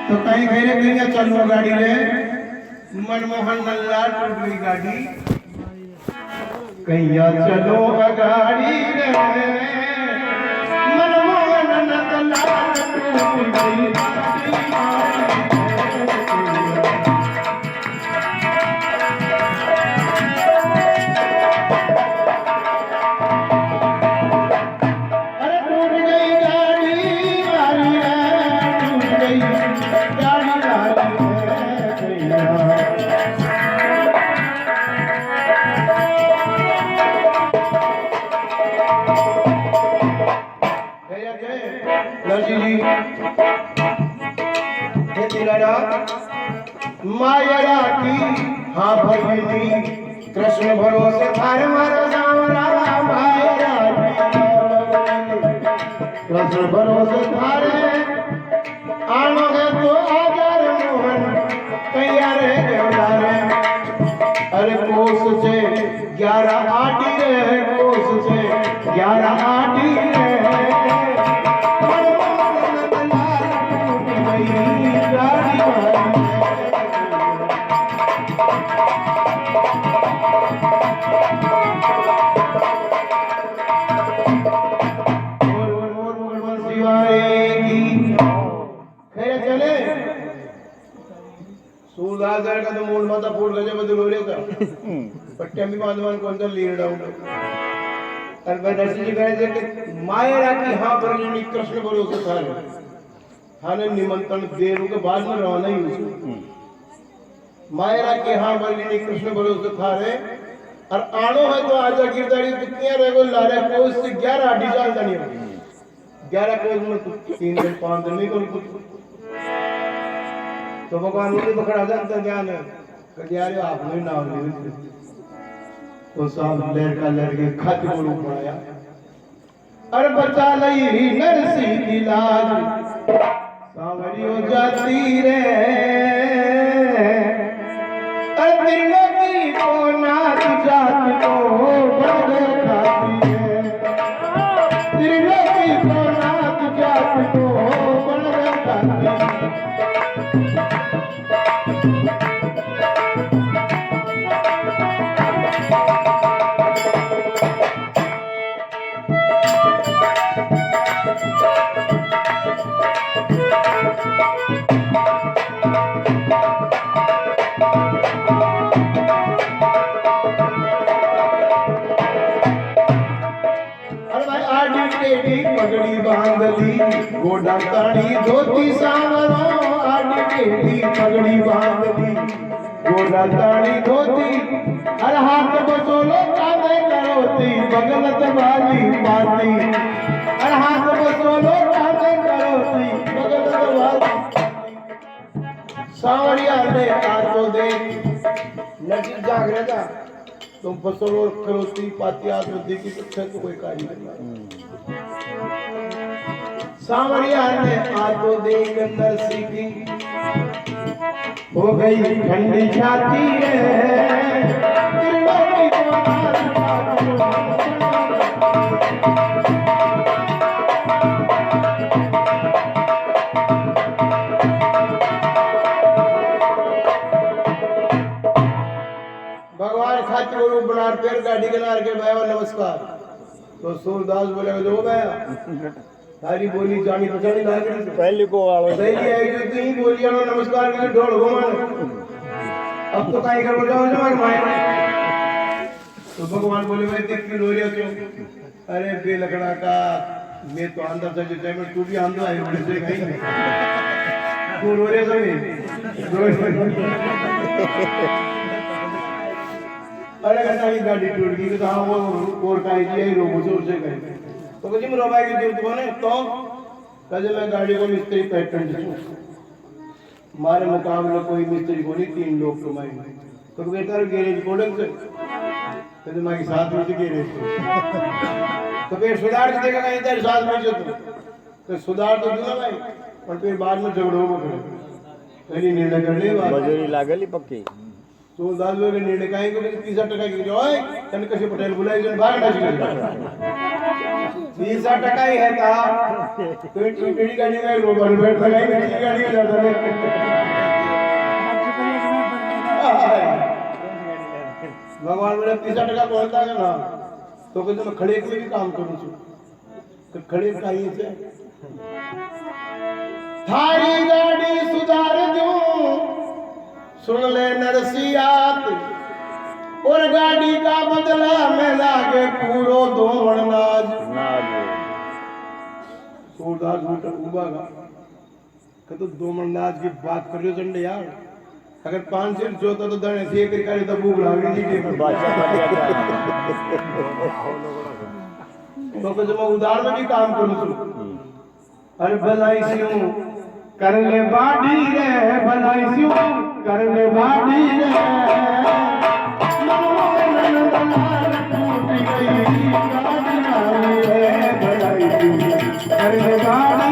तो कहीं घेरे कहीं चलो गाड़ी ले मनमोहन नल्ला टूट गई गाड़ी कहीं चलो गाड़ी रे मनमोहन नल्ला टूट गई माया की हाँ भगवती कृष्ण भरोसे थारे मारो सावरा माया कृष्ण भरोसे थारे आणोगे तो आजार मोहन तैयार है देवदारे अरे कोस से 11 आटी रे कोस से 11 आटी रे सूरदास का तो मूड माता फूट गए बदल हो रहा था पट्टे में बांधवान कौन सा लीड डाउन और बदर्शी जी कहे कि माया की हाँ पर कृष्ण भरोसे था थाने निमंत्रण देर के बाद में रवाना ही उसको माया के हाँ पर कृष्ण भरोसे था रे और आनो है तो आजा गिरदारी कितनी रहे लारे कोस से 11 आधी साल का नहीं 11 कोस में 3 दिन 5 दिन नहीं कोई तो भगवान उन्हें पकड़ा जाता ज्ञान है कल्याण आपने नाम ले तो सब लड़का लड़के खत को रूप आया अरे बचा लई नरसी की लाज सावरियो जाती रे अरे त्रिलोकी को नाच जात को बड़ खाती है त्रिलोकी को नाच जात को बड़ खाती है पगड़ी बांधली गोडा ताड़ी धोती सावरो आड़ी केड़ी पगड़ी बांधली गोडा ताड़ी धोती हर हाथ बसोलो कांधे करोती बगलत वाली बाती हर हाथ बसोलो कांधे करोती बगलत वाली सावरिया ने आतो दे नजी जागरेगा तुम बसोलो करोती पाती आती की तो कोई कार्य नहीं सावरिया ने आतो देख नरसी की हो गई ठंडी छाती रे त्रिलोकी को भगवान खातिर रूप बना फिर गाड़ी के नार के भाई नमस्कार तो सूरदास बोले जो मैं तारी बोली जानी पहचानी ना करी पहले को वालो सही है जो तू ही बोली जानो नमस्कार के ढोल घुमान अब तो काई करो जाओ जमा माय तो भगवान बोले मैं देख के रो रहा क्यों अरे बे लकड़ा का मैं तो अंदर से जो टाइम तू भी अंदर आई बोले से कहीं तू रो रहे अरे घंटा की गाड़ी टूट गई तो हाँ वो कोर का ही रोबो से गए तो कुछ रोबाई की जरूरत कोने तो कजे मैं गाड़ी को मिस्त्री पैटर्न दूं मारे मुकाबले कोई मिस्त्री को नहीं 3 लोग कमाएंगे तो बेहतर गैरेज कोडन से कजे मैं साथ में गैरेज तो फिर सुधार के देगा कहीं इधर साथ में जो तो सुधार तो दूंगा भाई और फिर बाद में झगड़ा होगा कहीं निर्णय कर ले मजूरी लागली पक्की तो दाल लोग निर्णय काहे को 30 टका की जो है तने कसे पटेल बुलाई जो बाहर डाल 20% ही है था तो टेढ़ी गाड़ी में रोबर बैठ लगाई मेरी गाड़ी में जाता है भगवान बोले 30% बोलता है ना तो कहते मैं खड़े के भी काम करूं छु तो खड़े कहीं से थारी गाड़ी सुधार दूं सुन ले नरसियात और गाड़ी का बदला में लागे पूरो धोवण नाज सूरदास उठा उबागा कहते धोवण नाज की बात कर रहे हो झंडे यार अगर 5 सिर जोता तो दने से एक रिकारी तो भूख लाग रही थी तो कुछ मैं उधार में भी काम करूं छु अरे भलाई सियों करने बाड़ी रे भलाई सियों करने बाड़ी रे करने बाड़ी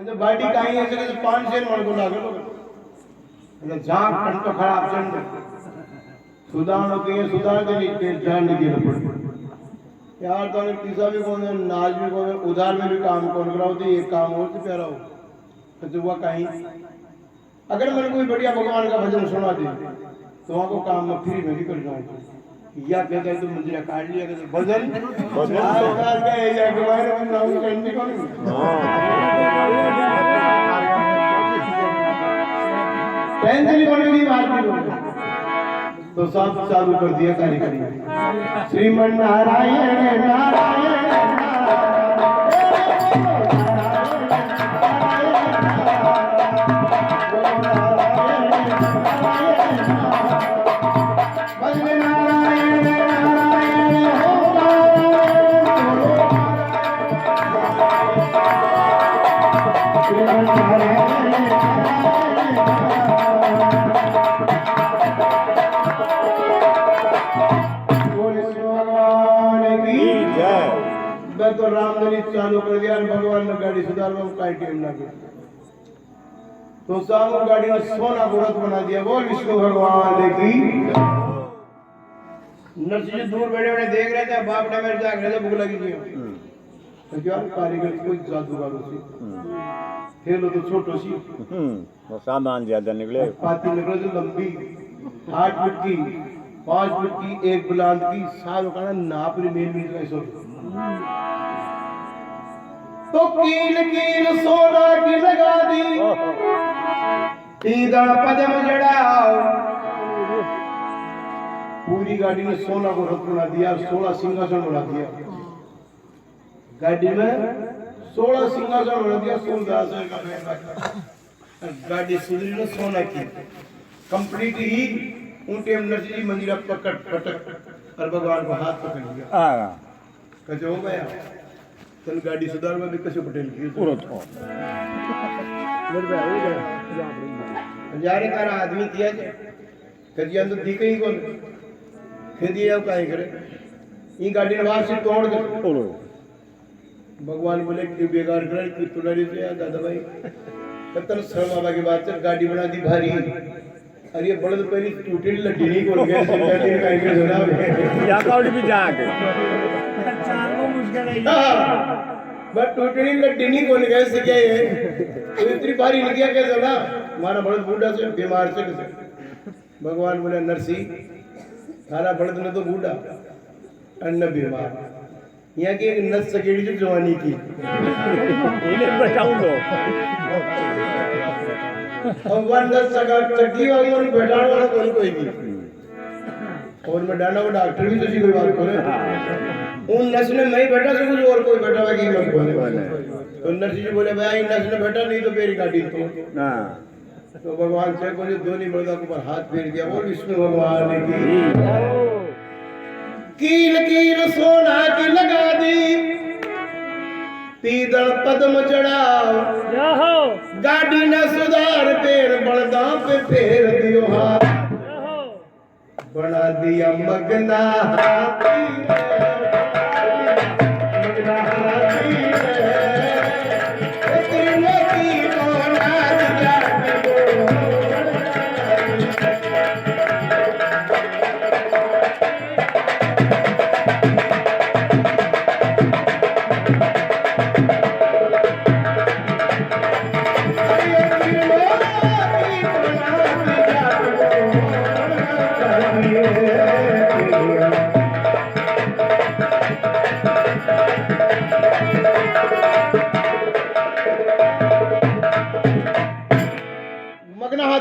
रे बाड़ी कहीं ऐसे कि 5 शेर मन को लागल એટલે જાગ કંટો ખરાબ ચંડ સુદાનો કે સુદાર કે નીચે જાન निकल पड़ यार तो ने पिसा भी कौन नाज भी कौन उधार में भी काम कौन कराओ तो एक काम और तो प्यारा हो तो हुआ कहीं अगर मैंने कोई बढ़िया भगवान का भजन सुना दे तो वहां को काम में फ्री में भी कर जाऊं या कहता है तो मंदिर काट लिया कहते भजन सरकार का है या हमारे में नाम करने कौन टेंशन होने की बात नहीं तो सब चालू कर दिया कार्यक्रम श्रीमन नारायण नारायण तो रामधनी चालू कर दिया भगवान ने गाड़ी सुधार में काई टेम ना गया तो सामू गाड़ी ने सोना गोरत बना दिया बोल विष्णु भगवान की नरसिंह दूर बैठे बैठे देख रहे थे बाप ने मेरे जाग रहे थे भूख लगी थी तो क्या कारीगर कोई जादूगर सी खेलो तो छोटो सी वो सामान ज्यादा निकले पाती निकले तो लंबी 8 फुट की 5 फुट की एक बुलंद की साल का नाप ली मेल मिल कैसे तो कील कील सोना की लगा दी तीदड़ पदम जड़ाओ पूरी गाड़ी में सोना को रथ बना दिया 16 सिंहासन बना दिया गाड़ी में 16 सिंहासन बना दिया सूरदास का गाड़ी सुधरी ने सोना की कंप्लीट ही ऊंटे नरसिंह मंदिर पकड़ पटक और भगवान को हाथ पकड़ लिया कैसे हो गया तन गाड़ी सुधार में भी कैसे पटेल की पूरा था जारे तारा आदमी किया जे कजिया तो दी कहीं कौन खेदी अब काहे करे ई गाड़ी ने वापस तोड़ दे भगवान बोले कि बेकार करे कि तुलारी से दादा भाई कतन शर्म आवा की बात है गाड़ी बना दी भारी अरे ये बड़े तो पहली टूटी लड्डी नहीं खोल गया गाड़ी का एक जरा या काउडी भी जाके बट टूटनी लड्डी नहीं खोल गया से क्या है तो इतनी भारी लग गया कैसे ना हमारा बड़द बूढ़ा से बीमार से कैसे भगवान बोले नरसी थारा बड़द ने तो बूढ़ा अन्न बीमार यहाँ की एक नस सकेड़ी जो जवानी की इन्हें बचाऊं लो भगवान नस सका चक्की वाली और बैठाने वाला कोई नहीं और मैं डाना वो डॉक्टर भी तो सी कोई बात करे उन नस में मैं बैठा से कुछ और कोई बैठा हुआ कि मत बोले तो नस जी बोले भाई नस में बैठा नहीं तो मेरी गाड़ी तो भगवान से बोले दोनों बड़दा के ऊपर हाथ फेर दिया बोल विष्णु भगवान की कील कील सोना की लगा दी तीदड़ पद्म चढ़ाओ गाड़ी न सुधार पेड़ बड़दा पे फेर दियो हाथ बना दिया मगना हाथी मगना हाथी तीनों की को नाच जाती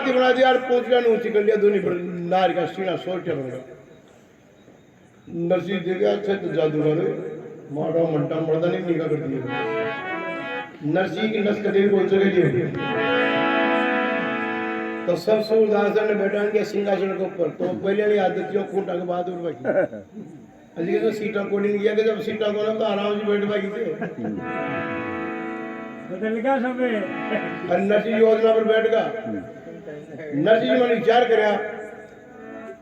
आरती बना दी यार पोंचला ने ऊंची कर लिया दोनों पर नार का सीना सोटे बन गया नरसी देगा अच्छा तो जादूगर मारा मंटा मर्दा ने निकाह कर दिया नरसी की नस कदे बोल चले तो सब सूरदास ने बैठा के सिंहासन के ऊपर तो पहले वाली आदत जो खूंटा के बाद उड़ बाकी अजी तो सीटा कोडी नहीं किया कि जब सीटा को ना तो आराम से बैठ बाकी थे बदल गया सब और नरसी योजना पर बैठ गया नरसी जी मैंने विचार करया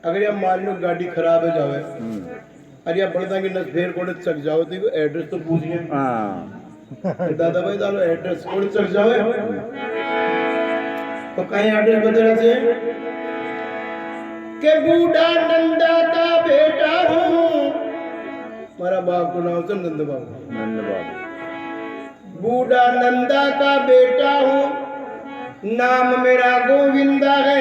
अगर ये मान लो गाड़ी खराब हो जावे अरे या बड़दा की नस फेर कोड़े चक जाओ तो एड्रेस तो पूछ लिया हां दादा भाई दालो एड्रेस कोड़े चक जावे तो कहीं एड्रेस बदला से के बूढ़ा नंदा का बेटा हूँ मारा बाप को नाम से नंद बाबू बूढ़ा नंदा का बेटा हूँ नाम मेरा गोविंदा है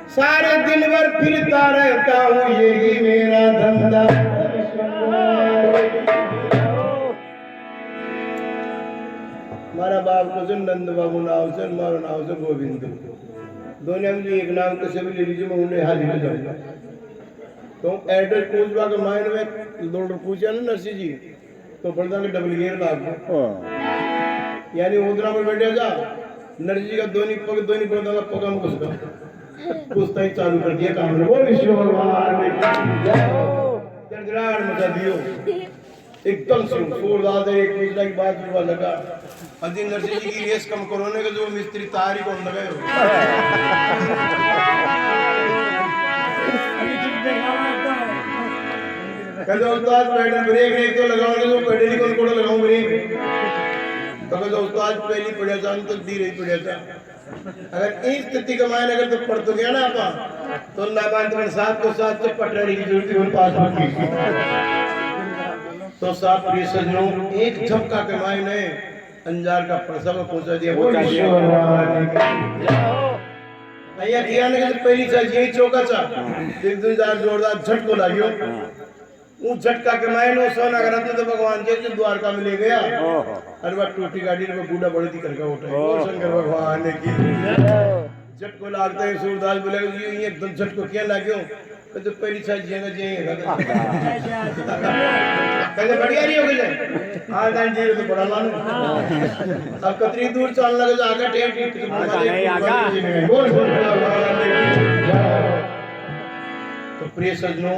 सारे दिन भर फिरता रहता हूँ यही मेरा धंधा मारा बाप को से नंद बाबू नाम से मारो नाम से गोविंद दोनों में एक नाम कैसे भी ले लीजिए मैं उन्हें हाजिर हो जाऊंगा तो एड्रेस पूछवा के मायने में लोड पूछा ना नरसी जी तो बड़दा के डबल गियर लाग यानी उधरा में बैठे जा नरसी का दोनों बड़दा का पगा में घुस गया कुछ ही चालू कर दिया काम बोल विष्णु भगवान जड़गड़ाहट मचा दियो एकदम से सूरदास एक दूसरे की बात जुड़वा लगा अजी नरसी जी की रेस कम करो ने जो मिस्त्री तारी कौन लगाए कहते उस्ताद पेडल ब्रेक नहीं तो लगाओगे तो पेडल ही कौन लगाऊं ब्रेक तो कहते उस्ताद पहली पढ़िया जान तो दी रही पढ़िया था अगर इस स्थिति का मायने अगर तो पढ़ तो गया ना आप तो नामांतरण साथ को साथ से पटरी की जरूरत है पास होगी तो साहब प्रिय सज्जनों एक झपका के मायने अंजार का प्रसव पहुंचा दिया भैया किया ने पहली चल यही चौका चा एक दो हजार जोरदार झटको लागियो वो झटका के मायने सोना का रत्न तो भगवान जी के द्वारका में ले गया अरे वह टूटी गाड़ी में बूढ़ा बड़ी थी करके उठा शंकर भगवान ने की झटको लागता है सूरदास बोले ये एकदम झटको क्या लाग्यो तो पहली साइड जेगा जेगा कहते बढ़िया नहीं हो गए हां दान जी तो बड़ा मानो अब कतरी दूर चलने लगे आगे टेट नहीं आगा बोल तो प्रिय सज्जनों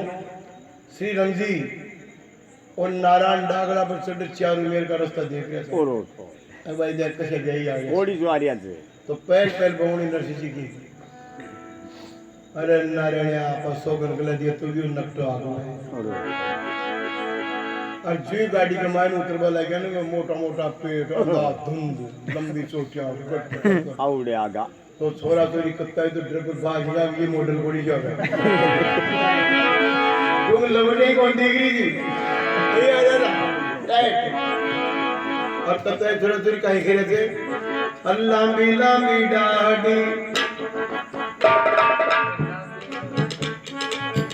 श्री रंजी और नारायण डागड़ा पर चढ़ चार उमेर का रास्ता देख रहे थे भाई देख कैसे गई आ गई थोड़ी जो आ रही है तो पहल बहुनी नरसी जी की अरे नारायण आप सोगन गला दिया तू भी नकटो आ गया और जी गाड़ी के मायने उतरवा लगे ना मोटा मोटा पेट अंधा धुंध लंबी चोटियां आवड़े आगा तो छोरा चोरी कत्ता है तो ड्राइवर भाग गया ये मॉडल बड़ी जगह तुम लवड़े कौन देख रही थी ये आ जा राइट और कत्ता है छोरा चोरी कहीं खेले थे अल्लाह मिला मिडाडी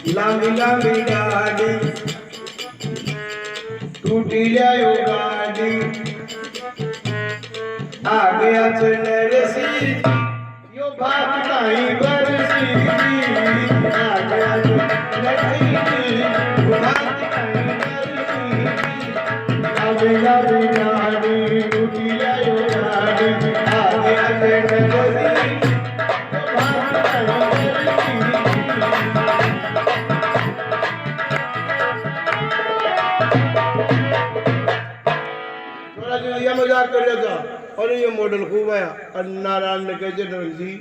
लामी लामी गाड़ी टूटी जायो गाड़ी आ गया नरसी यो बात नहीं बरसी आ गया नरसी बात नहीं बरसी लामी लामी गाड़ी टूटी जायो गाड़ी आ गया नरसी मजाक कर रहा था और ये मॉडल खूब आया और नारायण ने कहे जी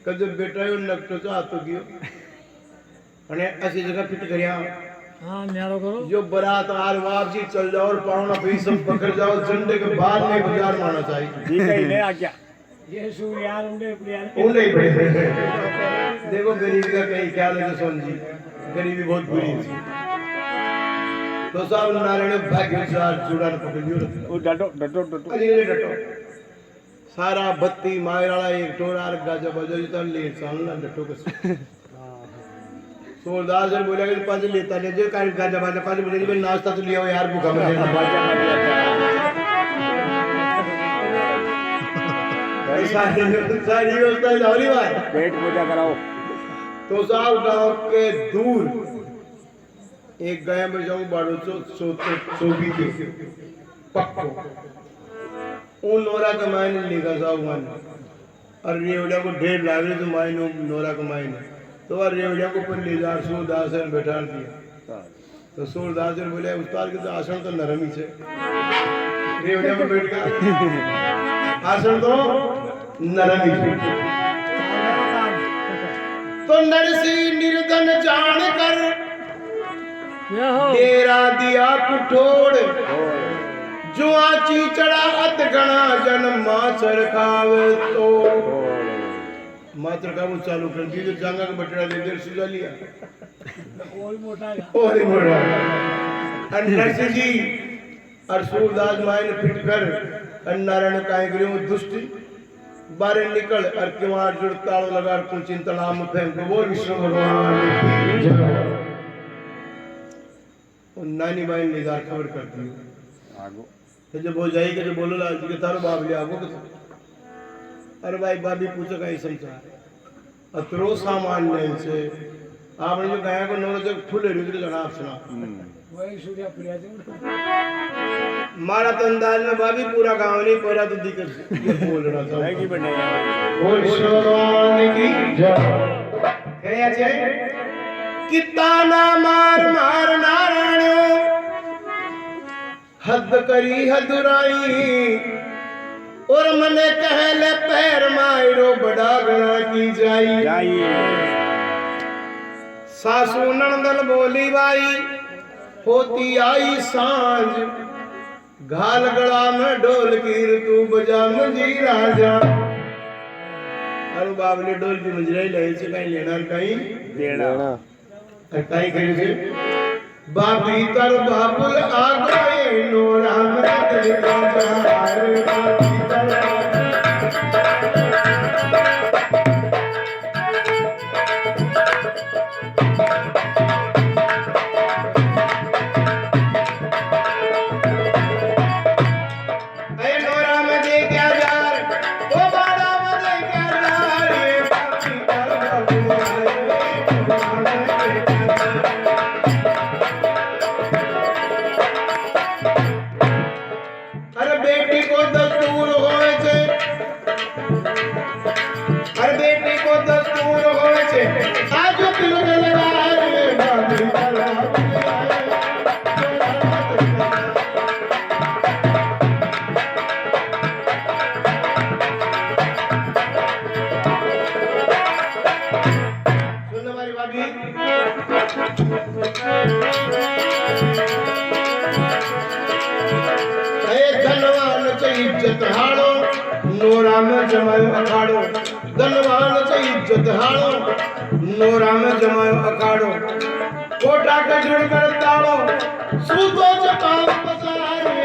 कदे बेटा यो नक्टो तो हाथों कियो अने ऐसी जगह फिट करया हां न्यारो करो जो बारात आर वापसी चल जाओ और पावना भी सब पकड़ जाओ झंडे के बाद में बाजार मारना चाहिए ठीक है ले आ गया ये सु यार उन्हें देखो गरीबी का कहीं ख्याल है सोन जी गरीबी बहुत बुरी है तो साहब नारायण भाग्य सार जुड़ान पकड़ियो वो डटो डटो डटो अरे डटो सारा बत्ती मायराला एक टोरा गाजा बजा तो ले सालना डटो के सूरदास ने बोला कि पांच लेता ले जो काई गाजा बजा पांच बोले भाई नाश्ता तो लियो यार भूखा मर जाना सारी व्यवस्था जावली बात पेट पूजा कराओ। तो साहब गांव के दूर एक गाय में जाऊं बाड़ो सोगी थी पक्को उन नोरा का मायने लेगा साहब मान और रेवड़िया को ढेर लागे तो मायने नोरा का मायने तो और रेवड़िया को पर ले जा सूरदास ने बैठा दिया तो सूरदास ने बोले उस्ताद के तो आसन तो नरम ही से रेवड़िया में बैठ कर आसन तो नरम ही से तो नरसी निर्धन जान कर तेरा दिया कुठोड़ जो आची चढ़ा अत गणा जन माचर खावे तो माचर खावे चालू कर दी तो जांगा का बटड़ा दे देर सुझा लिया और मोटा और नरसी जी और सूरदास मायने फिट कर नारायण काय करियो दुष्ट बारे निकल और किवाड़ जुड़ तालो लगा को चिंतला में फेंक वो विष्णु भगवान की जय। और नानी बाई ने इधर खबर कर दी आगो तो जब हो जाएगी तो बोलो लाल जी के तारो बाप ले आगो के अरे भाई बाबी पूछो कहीं समझा अतरो सामान नहीं से आपने जो गाया को नौर जब फुले रुद्र लगा आप सुना वही सूर्य प्रिया मारा तो अंदाज में भाभी पूरा गांव नहीं पूरा तो दिक्कत बोल रहा था की बढ़िया बोल भगवान की जय कहे छे किताना मार मार नारायणो हद करी हदुराई और मने कहले पैर मायरो बड़ा गणा की जाई सासू नंदन बोली बाई होती आई सांझ घाल गला में ढोल की तू बजा मुझी राजा अरे बाबले ढोल की मुजराई ले से कहीं लेना कहीं देना और कहीं कहीं से बाबी तर बाबुल आ गए नोरा में तेरा जहार बाबी तर नोरा में जमायो अखाड़ो धनवान से इज्जत हाड़ो नोरा में जमायो अखाड़ो कोटा का जुड़ कर ताड़ो सूतो जपाम पसारे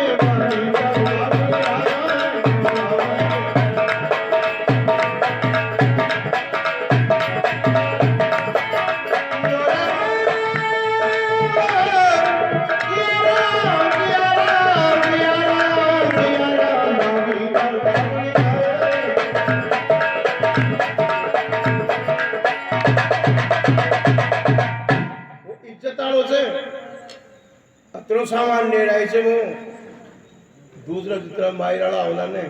सामान ले रहे थे वो दूसरा जितना मायराला होला ने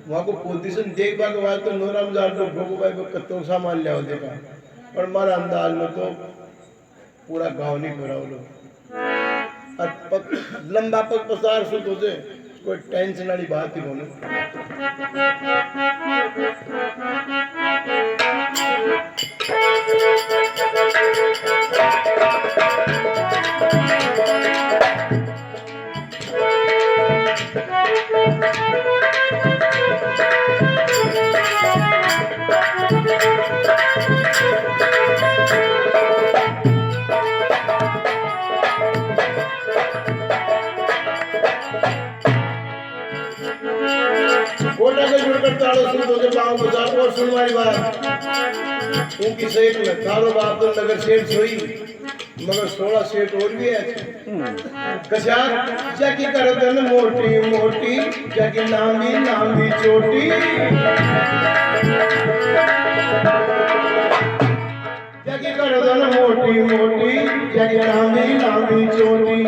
वहां को पोजीशन देख पा के बाद तो नोराम जार तो भोगो भाई को कत्तो सामान ले आओ देखा पर मारा अंदाज में तो पूरा गांव नहीं भरा वो लोग और लंबा पग पसार सुत हो जाए कोई टेंशन वाली बात ही बोलो कोटा के जुड़कर ताड़ो सुन दो के पाँव बचाओ और सुन हमारी बात उनकी सही में तारो बाप तो नगर शेर सोई मगर 16 सेट और भी है कशा जाकी करदन मोटी मोटी जाकी लांबी लांबी चोटी जाकी करदन मोटी मोटी जाकी लांबी लांबी चोटी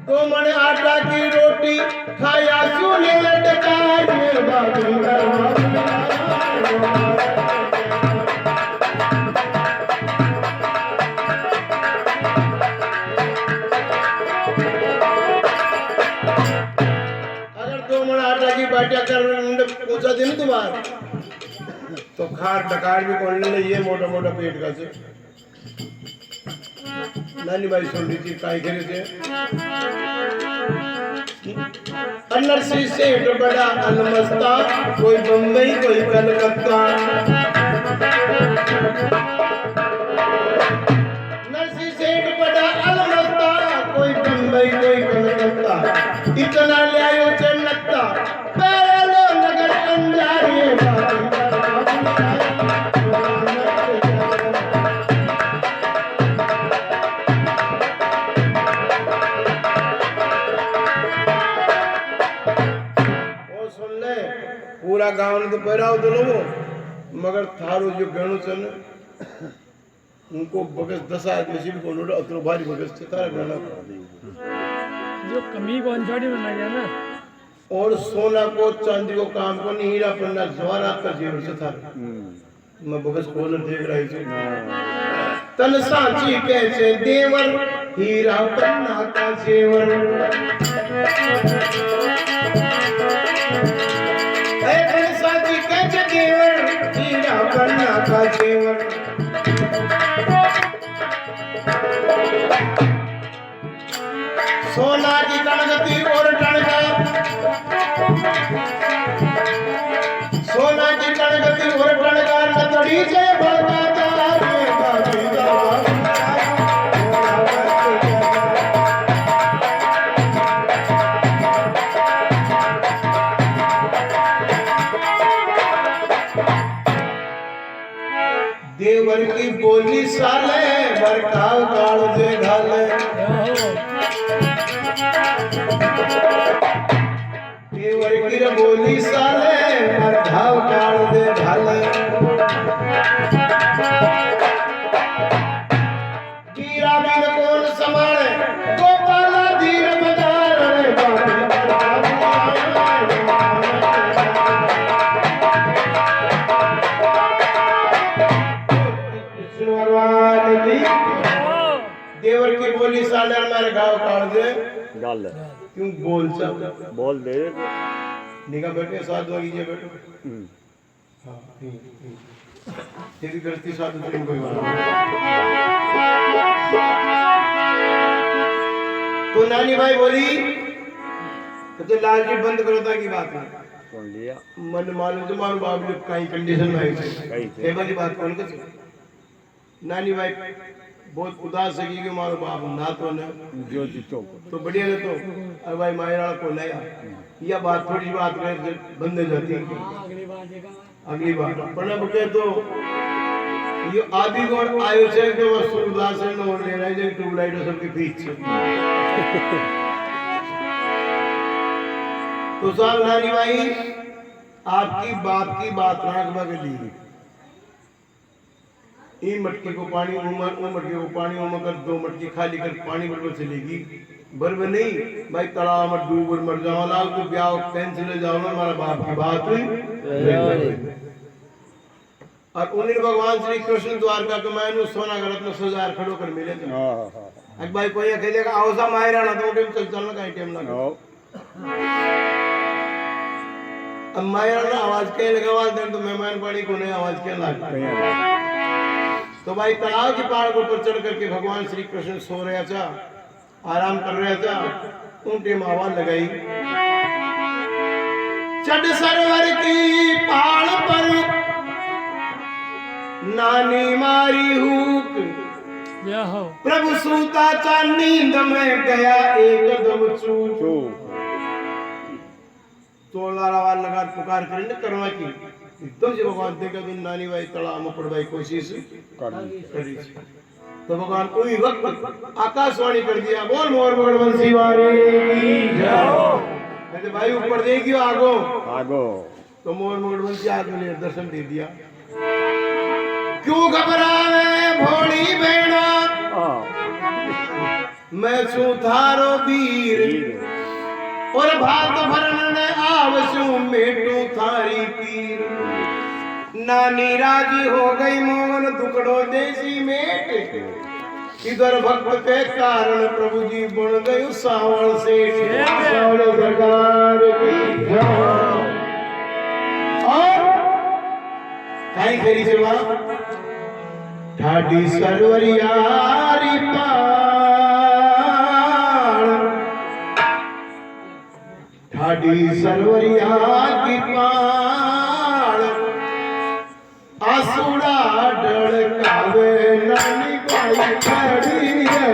तो मन आटा की रोटी खाया सुने लटका ये बाबू बाटिया कर पूछा दिन तुम्हारा तो खार डकार भी कौन ले ये मोटा मोटा पेट का से नानी भाई सुन रही थी काई करे थे अन्नर से बड़ा अलमस्ता कोई बम्बई कोई कलकत्ता नरसी सेठ बड़ा अलमस्ता कोई बम्बई कोई कलकत्ता इतना ले आयो चन्नत्ता नगर अंजारी पूरा गांव ने तो पैराव तो लोगो मगर थारो जो गणु चन उनको बगस 10 आदमी से भी को लोड अतरो भारी बगस से तारा गणा जो कमी कौन छोड़ी में लगा ना और सोना को चांदी को काम को नहीं हीरा पन्ना ज्वारा का जेवर से था मैं बगस खोल देख रही थी तन सांची कैसे देवर हीरा पन्ना का जेवर हीरा पन्ना का जेवर सोना की कणगती और टणका सोना की कणगती और टणका लतड़ी से भड़काता रे बाबीदा देवर की बोली साले बरकाव काल दे घाले देवर की बोली साले बरकाव काल दे घाले कीरा बिन कौन संभाले गोपाला धीर मदार रे देवर की बोली साले मारे गाँव काट दे डाल क्यों बोल सब बोल दे निगाह बैठे साथ वाली ये बैठो हाँ तेरी गलती साथ तुम कोई बात तो नानी भाई बोली तो लाल जी बंद करो था की बात है सुन लिया मन मालूम तो मालूम बाप लोग कहीं कंडीशन में आई थे वाली बात कौन कर नानी भाई बहुत उदास है कि मारो बाप ना तो न जो जीतो तो बढ़िया है तो अरे भाई मायरा को लाया यह बात थोड़ी बात रहे बंद हो जाती है अगली बार पढ़ना बटे तो ये आदि गौर आयो छे के वो उदास है न और ले रहा है ट्यूबलाइट सबके बीच तो साहब नानी भाई आपकी बात की बात राखवा के लिए ये मटके को पानी उमर वो मटके को पानी उमर कर 2 मटकी खाली कर पानी बरबर चलेगी बरबर नहीं भाई तालाब मत डूब मर जाओ लाल तो ब्याह कैंसिल हो जाओ ना हमारा बाप की बात हुई और उन्हें भगवान श्री कृष्ण द्वारका के मैंने सोना का रत्न सजार खड़ो कर मिले थे एक भाई कोई कहेगा आओसा मायरा ना तो टाइम चल चलना कहीं टाइम लगा अब मायरा ना आवाज के लगावाल दे तो मेहमान पानी को नहीं आवाज के लगा तो भाई तालाब के पहाड़ के ऊपर चढ़ करके भगवान श्री कृष्ण सो रहे था आराम कर रहे थे उनके आवाज लगाई चढ़ सरवर की पहाड़ पर नानी मारी हुक प्रभु सूता चा नींद में गया एकदम चूक तो आवाज लगा पुकार करेंगे करवा की एकदम से भगवान देखे तो नानी भाई तलाव में पड़वाई कोशिश करनी करी थी। तो भगवान कोई वक्त आकाशवाणी कर दिया, बोल मोर मोर बंसी वाले की जय। तो भाई ऊपर देगी आगो आगो तो मोर मोर बंसी आदमी ने दर्शन दे दिया। क्यों घबरावे भोली बहना, मैं छू थारो वीर, और भात भरन आवसू मेटू थारी पीर। नानी राजी हो गई मोहन दुकड़ो देसी मेट, इधर भक्त के कारण प्रभु जी बन गए सावल से। सावल सरकार की जय। और काई करी सेवा ठाडी सरवरियारी ठाडी सरवरिया की पाल, आसुड़ा डड़कावे नानी भाई खड़ी है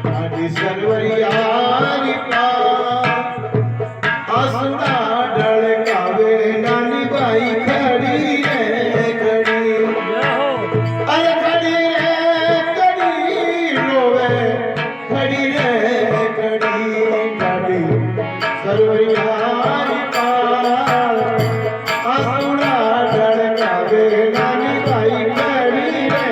ठाडी सरवरिया की पाल, आसुड़ा डड़कावे नानी भाई खड़ी है खड़ी। अरे खड़ी रे खड़ी रोवे खड़ी रे खड़ी खड़ी सरवरियारी पाल, आसुड़ा डड़कावे नानी भाई खड़ी रे।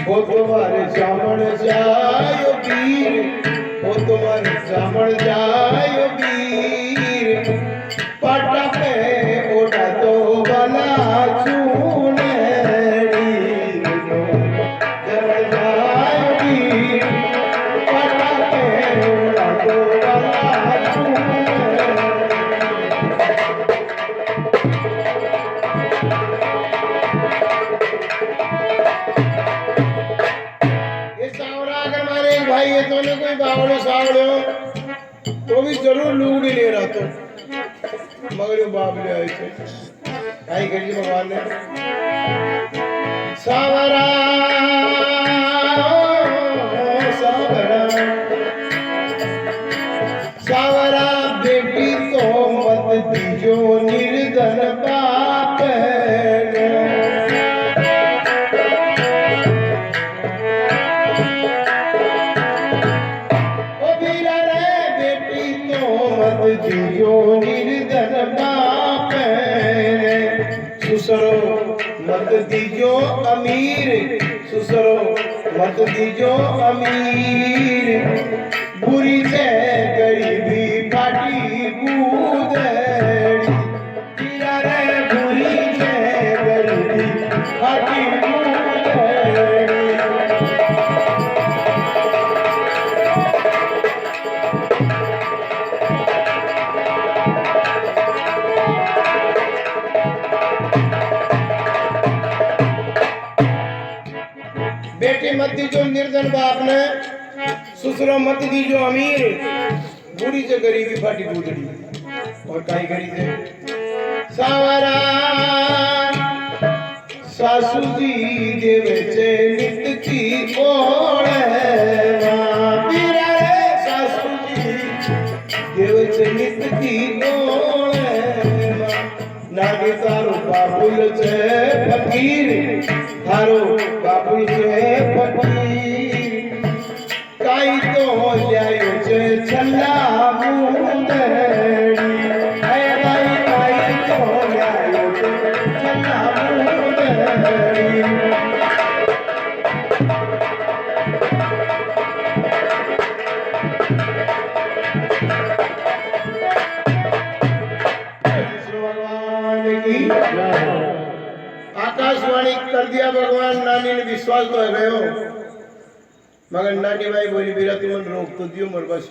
वो तुम्हारे जामण जायो वीर, वो तुम्हारे जामण जायो वीर, पाटा पे ओढ़ा तो वाला चूनेरी। जामण जायो वीर, पाटा पे ओढ़ा तो वाला चूनेरी। भाई ये तो कोई बावड़ो सावड़ो तो भी जरूर लूग ही ले रहा तो, मगर ये बाप ले आए थे आई करी भगवान ने। सावरा सावरा सावरा बेटी तो मत दीजो निर्धन बाप है। जियो निर्धन बाप सुसरो मत दीजो अमीर, सुसरो मत दीजो अमीर, बुरी से गरीबी फाटी कूदड़ी। रे बुरी से गरीबी फाटी कूदड़ी। बेटे मत दीजो निर्धन बाप ने, ससुरो मत दीजो अमीर, बुरी से गरीबी फाटी कूदड़ी। और काई करी थे सावरा सासू जी देवे से नित की ओढ़ पीरा रे, सासू जी देवे से नित की ओढ़। नागे तारो बाबुल से फकीर, थारो बाबुल से फकीर, काई तो ल्यायो छे छल्ला मुंदड़ी। हे भाई काई तो ल्यायो छे छल्ला मुंदड़ी। भगवान की आकाशवाणी कर दिया भगवान। नानी ने विश्वास तो है गयो, मगर नानी भाई बोली बेरा तुम रोक तो दियो मोर बस,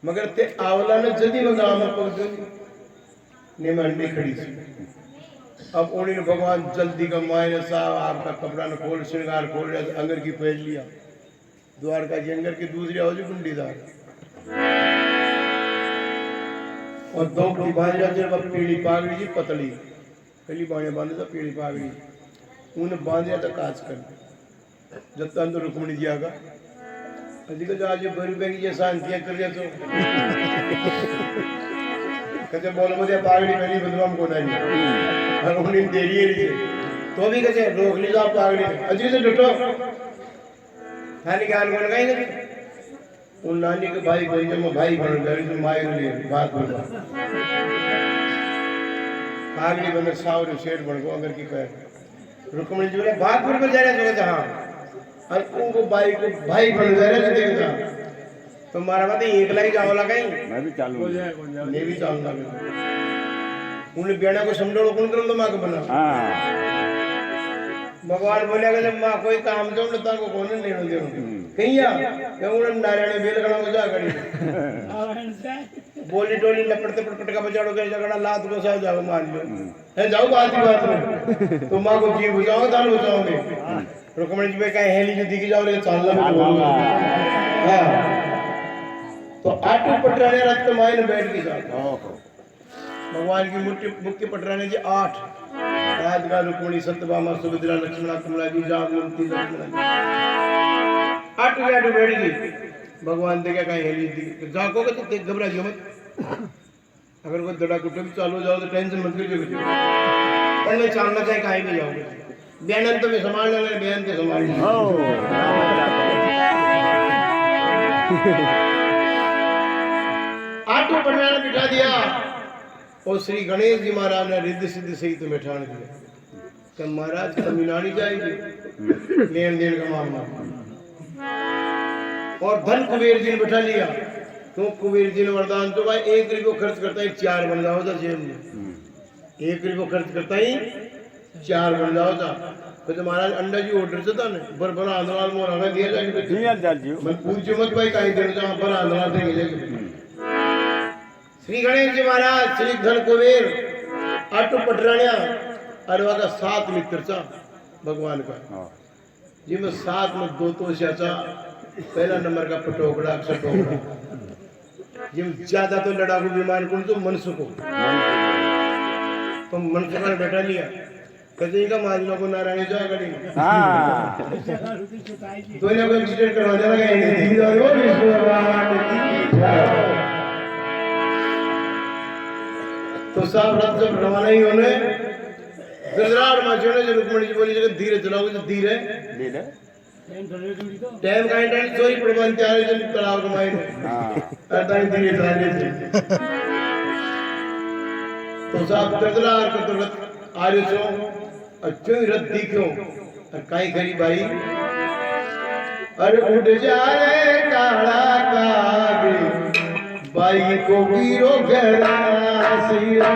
मगर ते आवला ने जदी में गांव में पहुंच ने मंडी खड़ी सी। अब उन्हीं ने भगवान जल्दी का मायने साहब आपका कपड़ा न खोल, श्रृंगार खोल, अंगर की पहन लिया। द्वारका के अंदर की दूसरी हो जी कुंडीदार और दो की बांध जाते हैं पीली पागड़ी जी पतली पहली बाणे बांधे तो पीली पागड़ी उन्हें बांध तो काज कर जब तक तो रुक्मणी जी आगा अधिक जो आज बड़ी बेगी जैसा अंतिया कर दिया तो कहते बोल मुझे पागड़ी पहली बदनाम को नहीं और उन्हें देरी है तो भी कहते रोक लीजिए आप पागड़ी अजी से डटो नानी के आन कौन गई ना उन नानी के भाई बन जब भाई बन गए तो माय लिए बात बोल पागड़ी बंदर सावरे शेर बन को अगर की कहे रुक्मणी जी ने बात बोल में जा रहे तो हाँ और उनको भाई बन गए ना देखा तो मारा बात एक लाख जाओला कहीं मैं भी चालू मैं भी चालूंगा उन्हें बेड़ा को समझो कौन करो तो माँ को बना हाँ भगवान बोले अगर माँ कोई काम दो तो ताको कौन नहीं दे कहीं आ क्या उन्हें नारायण बेल कड़ा मजा करी बोली टोली लपटते पटपट का बचाड़ो के झगड़ा लात को सा जाओ मान लो है जाओ बात ही बात में तो माँ को जीव बुझाओ दाल बुझाओगे रुक्मणी जी में कहीं हेली जो दिखी जाओ लेकिन चालना में हाँ तो आटू पटराने रथ के मायने बैठ के जाओ भगवान की मुख्य पटराने जी 8 राजगा रुक्मणी सत्यभामा सुभद्रा लक्ष्मणा कमला जी जामवंती लक्ष्मणा आटू बैठ गई भगवान देखे कहीं हेली जाको के तो घबरा जो मत अगर कोई दड़ा कुटे भी चालू जाओ तो टेंशन मत लीजिए पहले चालना चाहिए कहीं भी जाओगे बयान तो मैं संभाल लेंगे बयान के संभाल आटू पटराने बिठा दिया और श्री गणेश जी महाराज ने रिद्धि सिद्धि सहित बैठान दिया कि महाराज तमिलनाडु जाएगी लेन देन का मामला और धन कुबेर जी ने बैठा लिया तो कुबेर जी ने वरदान तो भाई 1 रुपये खर्च करता ही 4 बन जाओ था जेब में 1 रुपये खर्च करता ही 4 बन जाओ था तो महाराज अंडा जी ऑर्डर से था ना बर आंदोलन मोर हमें दिया जाएगा मैं पूछो मत भाई कहीं देर जहाँ पर आंदोलन देंगे श्री गणेश जी महाराज श्री धन कुबेर आटू पटराण्या अरवा का 7 मित्र था भगवान का जिसमें 7 में 2 तोशाचा पहला नंबर का पटोकड़ा सटोकड़ा जिम ज्यादा तो लड़ाकू बीमार कौन तो मनसु को तो मनसु का बैठा लिया कहते का माजलो को नारायण जा करी तो ने कोई एक्सीडेंट करवा देना कि नहीं और वो विष्णु भगवान की तो साहब रथ जब रवाना ही होने गजराट माचो ने जो रुक्मणी जी बोली जगह धीरे चलाओगे तो धीरे टाइम का इंटरनेट चोरी पड़वान तैयार जन तलाव के मायने अदा धीरे चलाने से तो साहब गजराट को तो रथ आरे सो अच्छो रथ दिखो काई करी भाई अरे उड़ जा रे काला कागे बाई को वीरो घरा सिया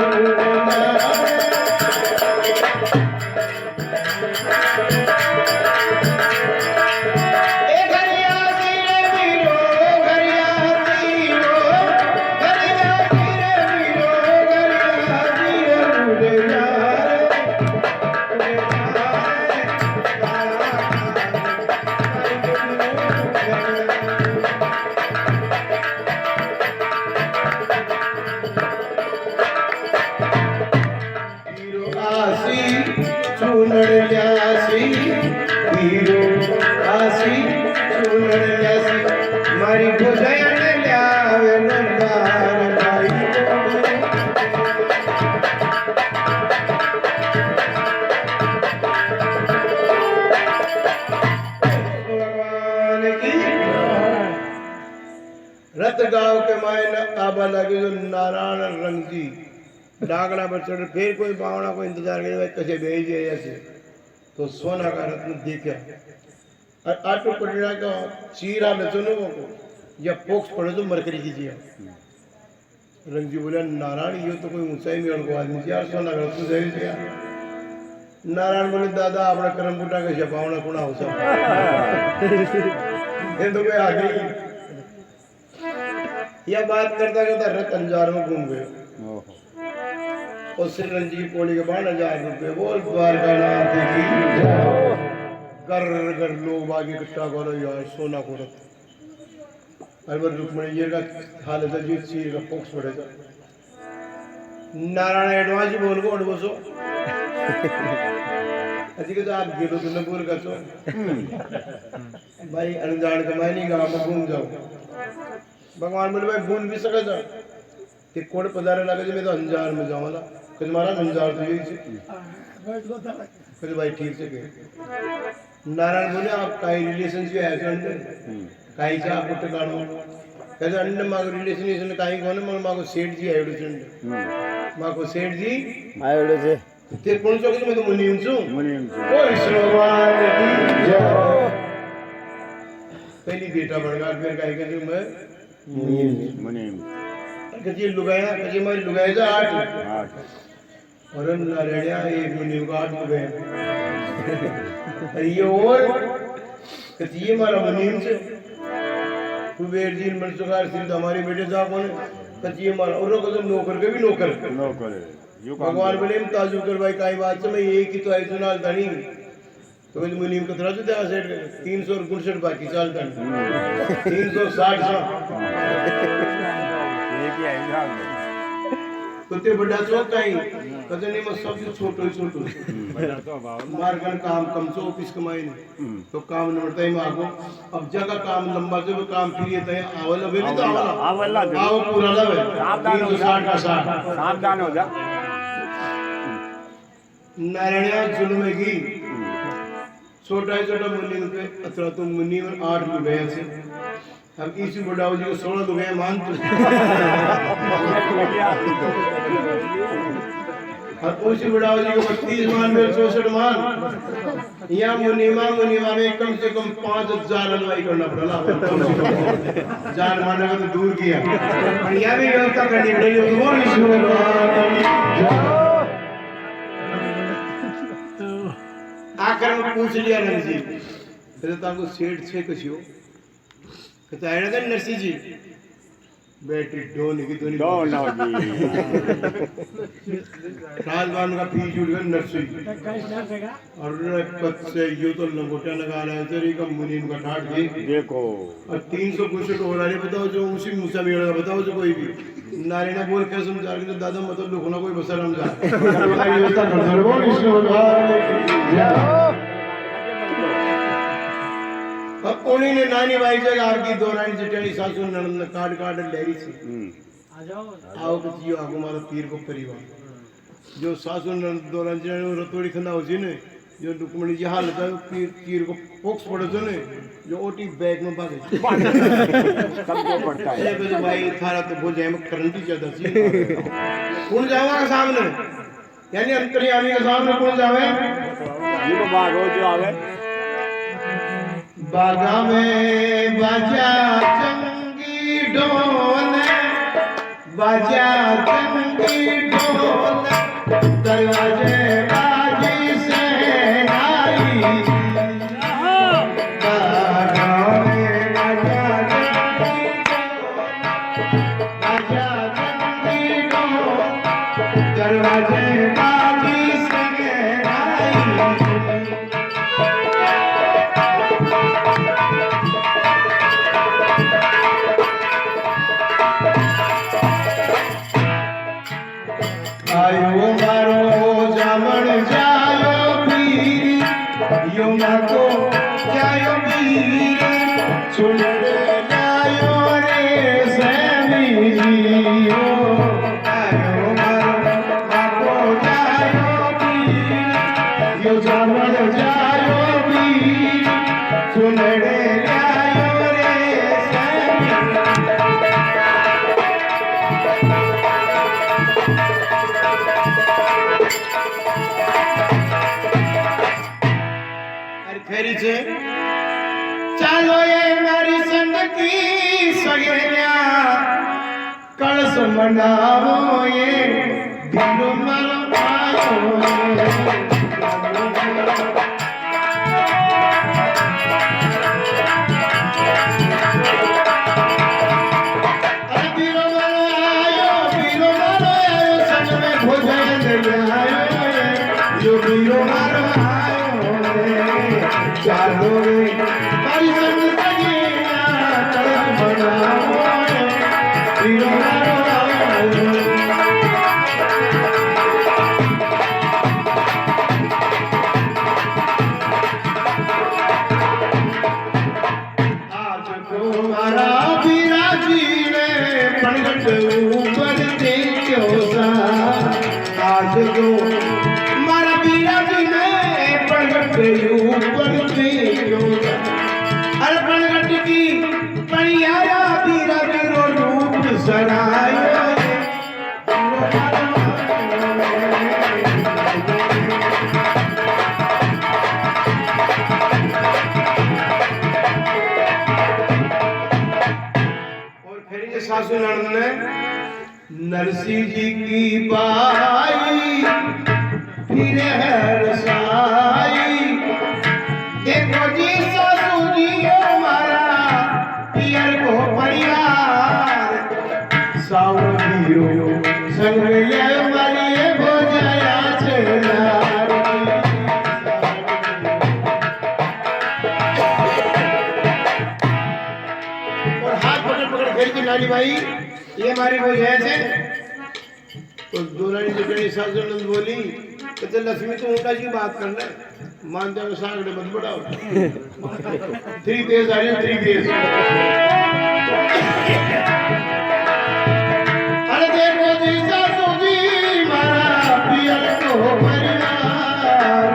मारी भुजन ल्यावे नंदार भाई भगवान की रत गांव के मायने आबा लगे जो नारायण रंग जी डागड़ा पर चढ़ फिर कोई बावड़ा को इंतजार करे कैसे भेजे ऐसे तो सोना का रत्न दिखा और आटू पटना का चीरा लचनों को या पोक्स पड़े तो मरकरी कीजिए रंग जी बोले नारायण ये तो कोई ऊंचाई में उनको आदमी यार सोना का रत्न दे दिया नारायण बोले दादा अपना कर्म बूटा के छपावना कुणा हो सब ये तो कोई आगे यह बात करता करता रथ अंजार में घूम गए और श्री रंग जी की पौड़ी के 12,000 रुपये बोल द्वारका नाथ की घर घर लोग बागी इकट्ठा करो यार सोना को अलवर रुक्मणी ये का हाल है जी चीज का फोक्स पड़ेगा नारायण एडवांस बोल को उठ बसो अजी के तो आप गेलो तो न बोल कर सो भाई अनजान कमाई नहीं गांव में घूम जाओ भगवान बोले भाई भूल भी सका जा ते कोड़ पधारे लगे जी मैं तो अंजार में जाऊंगा कुछ मारा अंजार तो यही से फिर भाई ठीक से गए नारायण बोले आप काई रिलेशनशिप है अंडे काई से आप कुछ काढो कहते अंडे मागो रिलेशन काई कोने मग मागो सेठ जी आयोडो चंडे मागो सेठ जी आयोडो से ते कोण चोक मैं तो मुनी हूं ओ ईश्वरवान की जय पहली बेटा बड़गा फिर काई के मैं मुनी कजी लुगाया कजी मैं लुगाया जा 8 और नारायणया एक मुनि को 8 लुगाया अरे ये और कजी ये मारा मुनि से कुबेर जी मनसुकार सिंह हमारे बेटे जा कौन कजी ये मारा और को नौकर के भी नौकर भगवान बोले ताजु कर भाई काई बात से मैं एक ही तो आई सुनाल धनी तो मुनि को तरह से त्या सेट 359 बाकी साल तक 360 एक ही है तो ते बड़ा चौक काई कदे नहीं मैं सब छोटो मार्गन काम कम सो ऑफिस कमाई नहीं तो काम निपटता ही मागो अब जगह काम लंबा से वो काम फिर ये तय आवल अबे भी तो आवला आओ पूरा लवे 360 का 60 सावधान हो जा नारायणया जुल्म की छोटा मुनि पे अतरा तो मुनि और 8 लुगाए से हम इसी बुढ़ाऊ जी को 16 लुगाए मान तो और उसी बुढ़ाऊ जी को 32 मान में 64 मान यहाँ मुनिमा में कम से कम 5000 हलवाई करना पड़ा कम से कम जान मारने का तो दूर किया और यहाँ भी व्यवस्था करनी पड़ेगी वो आखिर में पूछ लिया नरसी फिर ताको सेठ छे कछियो कहता है ना नरसी जी बैटरी डोन की तो डोन हो जी सालवान का फीस जुड़ गया नरसी और कत से यो तो लंगोटा लगा रहा है तेरी का मुनीम का ठाट के देखो और 300 कुछ हो रहा है बताओ जो उसी मूसा में बताओ जो कोई भी नारायण बोल के समझा के दादा मतलब लोग ना कोई बसर हम जा व्यवस्था कर दो बोल विष्णु भगवान अब उन्हीं ने नानी भाई जगह आपकी दो रानी चटनी सासू ननद काट लहरी से आओ कि जियो आगो मारो पीर को परिवार जो सासू ननद दो रानी चटनी रतोड़ी खंदा हो ने जो रुक्मणी जी हाल था पीर को फोक्स पड़े तो ने जो ओटी बैग में भागे सबको पड़ता है ये भाई थारा तो बहुत जहमत करंट ही ज्यादा सी कौन जावा सामने यानी अंतर्यामी के सामने कौन जावे ये तो बागो जो आवे बागा में बाजा चंगी ढोल बाजा चंगी ढोल दरवाजे बाजी से आई बागा में बाजा चंगी ढोल दरवाजे बाजी से आई आयो मारो जामण जायो पीर यो माको जायो पीर सुन जायो रे समी जियो आयो माको जायो पीर यो जामण जायो पीर सुन जायो रे समी फेरी छे चालो ये मारी संगती सगेल्या कलश मनावो ये दिलो मरो आयो संग में भोजन आयो यो दिलो मरो आयो तुम्हारा विराजी ने पलट ऊपर देखो सा आज जो मारा विराजी ने पलट ऊपर देखो सा अरे पलट की परियारा विराजी रो रूप सराया सासू नंद ने नरसिंह जी की बाई फिर है रसाई देखो जी सासू जी हमारा पियर को परिवार सावन हीरो संग ले मरिए हो जाया चलार और हाथ पकड़ पकड़ फेर की नानी भाई ये हमारी वो है तो दोरानी जगह सासुनंद बोली कहते लक्ष्मी तो उनका की बात करना मान जाओ सागड़े मत बढ़ाओ 3 days आ रहे 3 days अरे देखो जी सासू जी मारा पियर को परिवार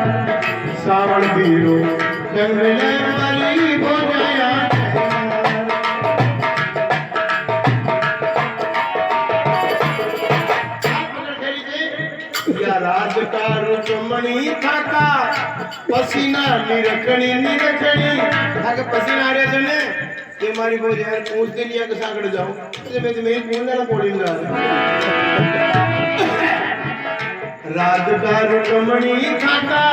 सावन बीरो जंगले वाली हो जाया राजकार चमणी थाका पसीना निरखणी निरखणी थाके पसीना आ रहे ने ये मारी बोझ यार पूछ के लिया के सागड़ जाओ तो मैं तुम्हें पूछने ना पड़ी जा राजकार चमणी थाका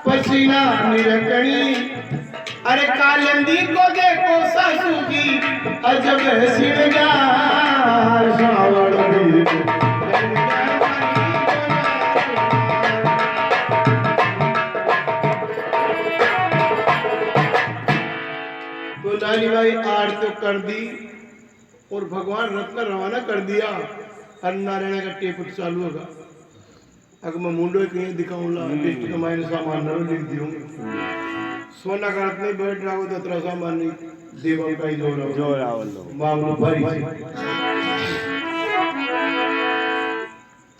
पसीना निरखणी अरे कालंदी को देखो सासू की अजब सिरगार सावड़ नानी भाई आरती तो कर दी और भगवान रथ का रवाना कर दिया हर नारायण का टेप चालू होगा अगर मैं मुंडो कहीं दिखाऊंगा लिस्ट का मैंने सामान न लिख दियो सोना का रथ नहीं बैठ रहा हो तो तेरा सामान नहीं देवा का ही जो रहा मामलो भारी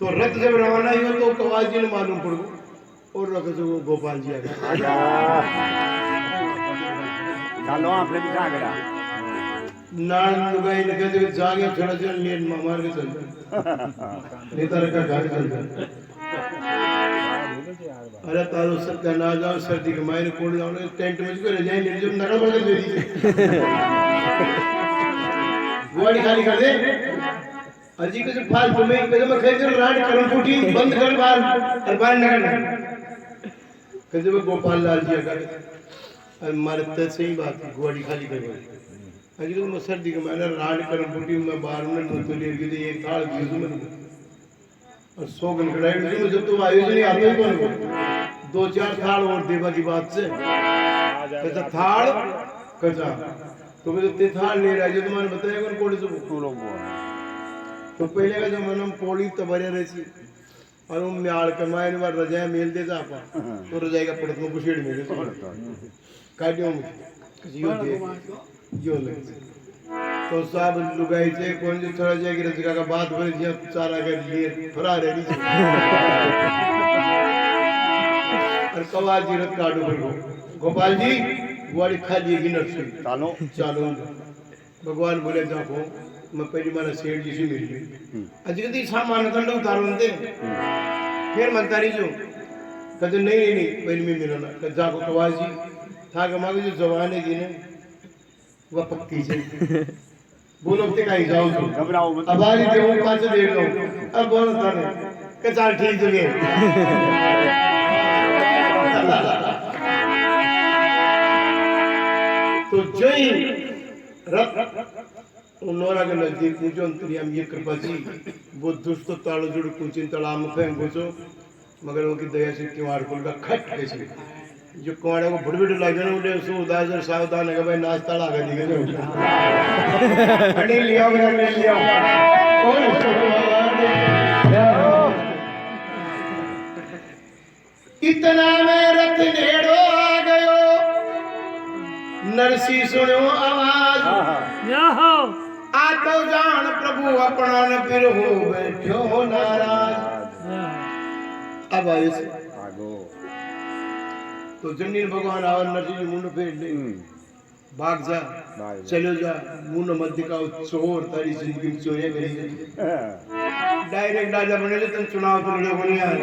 तो रथ जब रवाना ही हो तो कवाल जी ने मालूम पड़ गो और रख जो गोपाल जी आ गया ચાલો આપણે બી જાગડા नाल लुगाई ने कहते जागे थोड़ा चल लेट मार के चल नेता का घर चल अरे तारो सत्या ना जाओ सर्दी के मायने कोड़ जाओ ने टेंट में को रह जाए ले जो नगर बगल दे दी गोड़ी खाली कर दे अजी के जो फालतू में कदम मैं खेल कर राड करम फूटी बंद कर बाहर और बाहर निकल कदम गोपाल लाल जी का हमारे तो सही बात है गोड़ी खाली कर अजी तो सर्दी के मैंने राड करम फूटी में बाहर में तो ले के एक थाल की उसमें और 100 गन कढ़ाई में जब तो आयोजन ही आते ही कौन 2-4 थाल और देवा की बात से कहता थाल कचा तो मैं तो थाल ले रहा है जो तुम्हारे बताया कौन कोड़ी से तो पहले का जमाना में पौड़ी तबरिया रहती और उन म्याल कमाए ने बार रजाया मेल देता आपा तो रजाई का पड़त में बुशेड़ मिले काटियों में यो दे यो लगे तो सब लुगाई से कौन जो थोड़ा जाएगी रजिका का बात बोले जी चारा के लिए फरा रही और कवाल जी रथ काटो बोलो गोपाल जी वाली खाली की नर्सरी ચાલો चालो भगवान बोले जाओ मैं पहली मारा सेठ जी से मिल गई अजगती सामान दंड उतारो दे फिर मनतारी जो कहते नहीं पहले में मिलो ना कह जाको कवाल जी था कमा जो जवान है जी ने वह पक्की से बोलो ते कहीं जाओ तो घबराओ मत अब आ रही थे वो पास देख लो अब बोलो ताने के चल ठीक जगह तो जय रथ नोरा के नजदीक पूछो अंतरियाम ये कृपा जी वो दुष्ट तालो जुड़ कुचिन तलाम फेंक पूछो मगर उनकी दया से किवाड़ खोल का खट कैसे जो कुआड़े को बुढ़ बुढ़ लगे ना उन्हें सो उदास और सावधान है कि भाई नाश्ता ला कर दिखे जो हटी लिया मैंने लिया कौन इतना में रथ नेड़ो आ गयो नरसी सुनो आवाज तो जान प्रभु अपना न फिर हो बैठो नाराज। अब आए से आगो तो जन्नीर भगवान आवर नरसिंह जी मुंड फेर ले भाग जा चलो जा मुंड मत दिखाओ चोर तारी जिंदगी में चोरी करी डायरेक्ट राजा बने ले तुम चुनाव तो लड़ो बनी यार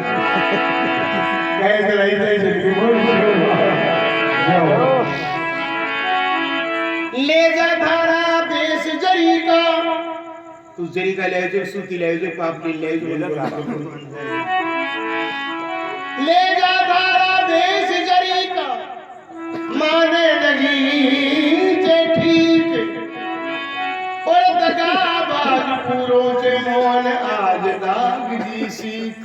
कैसे रही थे जिंदगी ले जा धारा देश जरी का तू जरी का ले जो सूती ले जो पाप की ले जो ले जा धारा देश जरी का माने लगी जे ठीक और दगाबाज पूरों से मोहन आज दाग दी सीख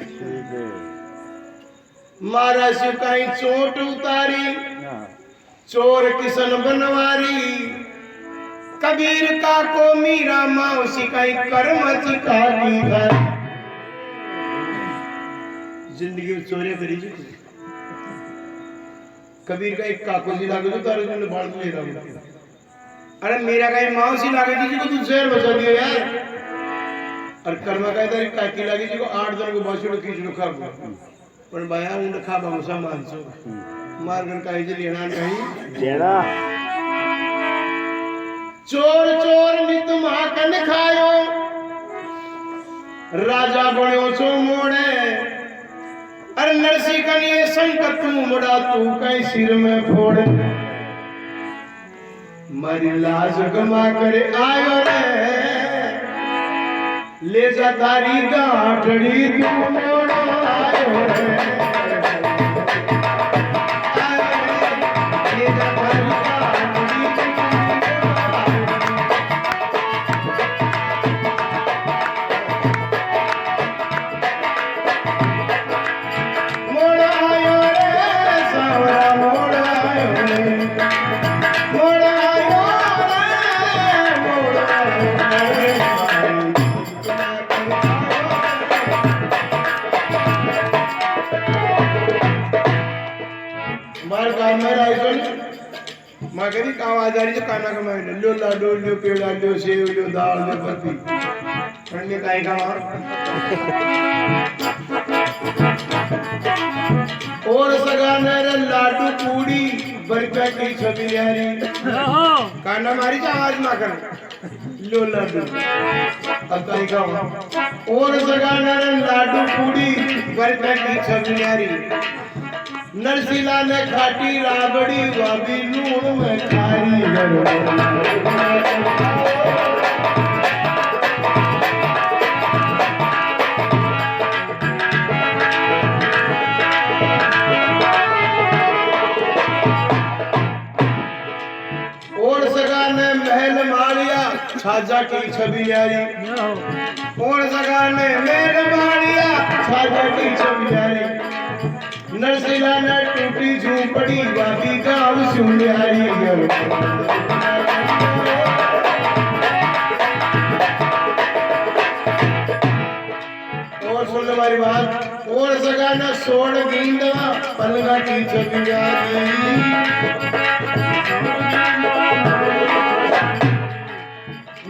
मारा सिकाई चोट उतारी चोर किसन बनवारी कबीर का को मीरा माँ सिकाई कर्म चिका दी घर जिंदगी में चोरी करी जी कबीर का एक काकोजी लागे तो तारे तुमने बाढ़ ले रहा अरे मेरा का माँ सी लागे जी को तू शहर बचा दिया यार और कर्म का तारी काकी लागे जी को 8 दिन को बासुड़ खींच खा पर बाया उन खा बमसा मानसो मार कर काई जे लेना नहीं जेड़ा चोर चोर नित माखन खायो राजा बण्यो छो मोड़े अरे नरसी कनिए संकट तू मुड़ा तू कई सिर में फोड़ मारी लाज गमा करे आयो रे ले जा तारी गाठड़ी तू मोड़ आयो रे ले जा तारी गाठड़ी मगरी का आवाज आ रही है काना कमाए लो लाडो लो पेड़ा लो सेव लो दाल लो बर्फी पढ़ने का आएगा और सगाने रे लाडू पूड़ी बर्फी की छवि यारी काना मारी जा आवाज ना कर लो लाडू अब आएगा और सगाने रे लाडू पूड़ी बर्फी की छवि यारी नरसिला ने खाटी राबड़ी वाबी नून में खारी और सगा ने महल मारिया छाजा की छवि यारी और सगा ने महल मारिया छाजा की छवि यारी नरसिला ने टूटी झूपड़ी वादी गाँव सुनियारी और सुन हमारी बात और सगा ने सोड़ गेंदवा पलगा की छबियारी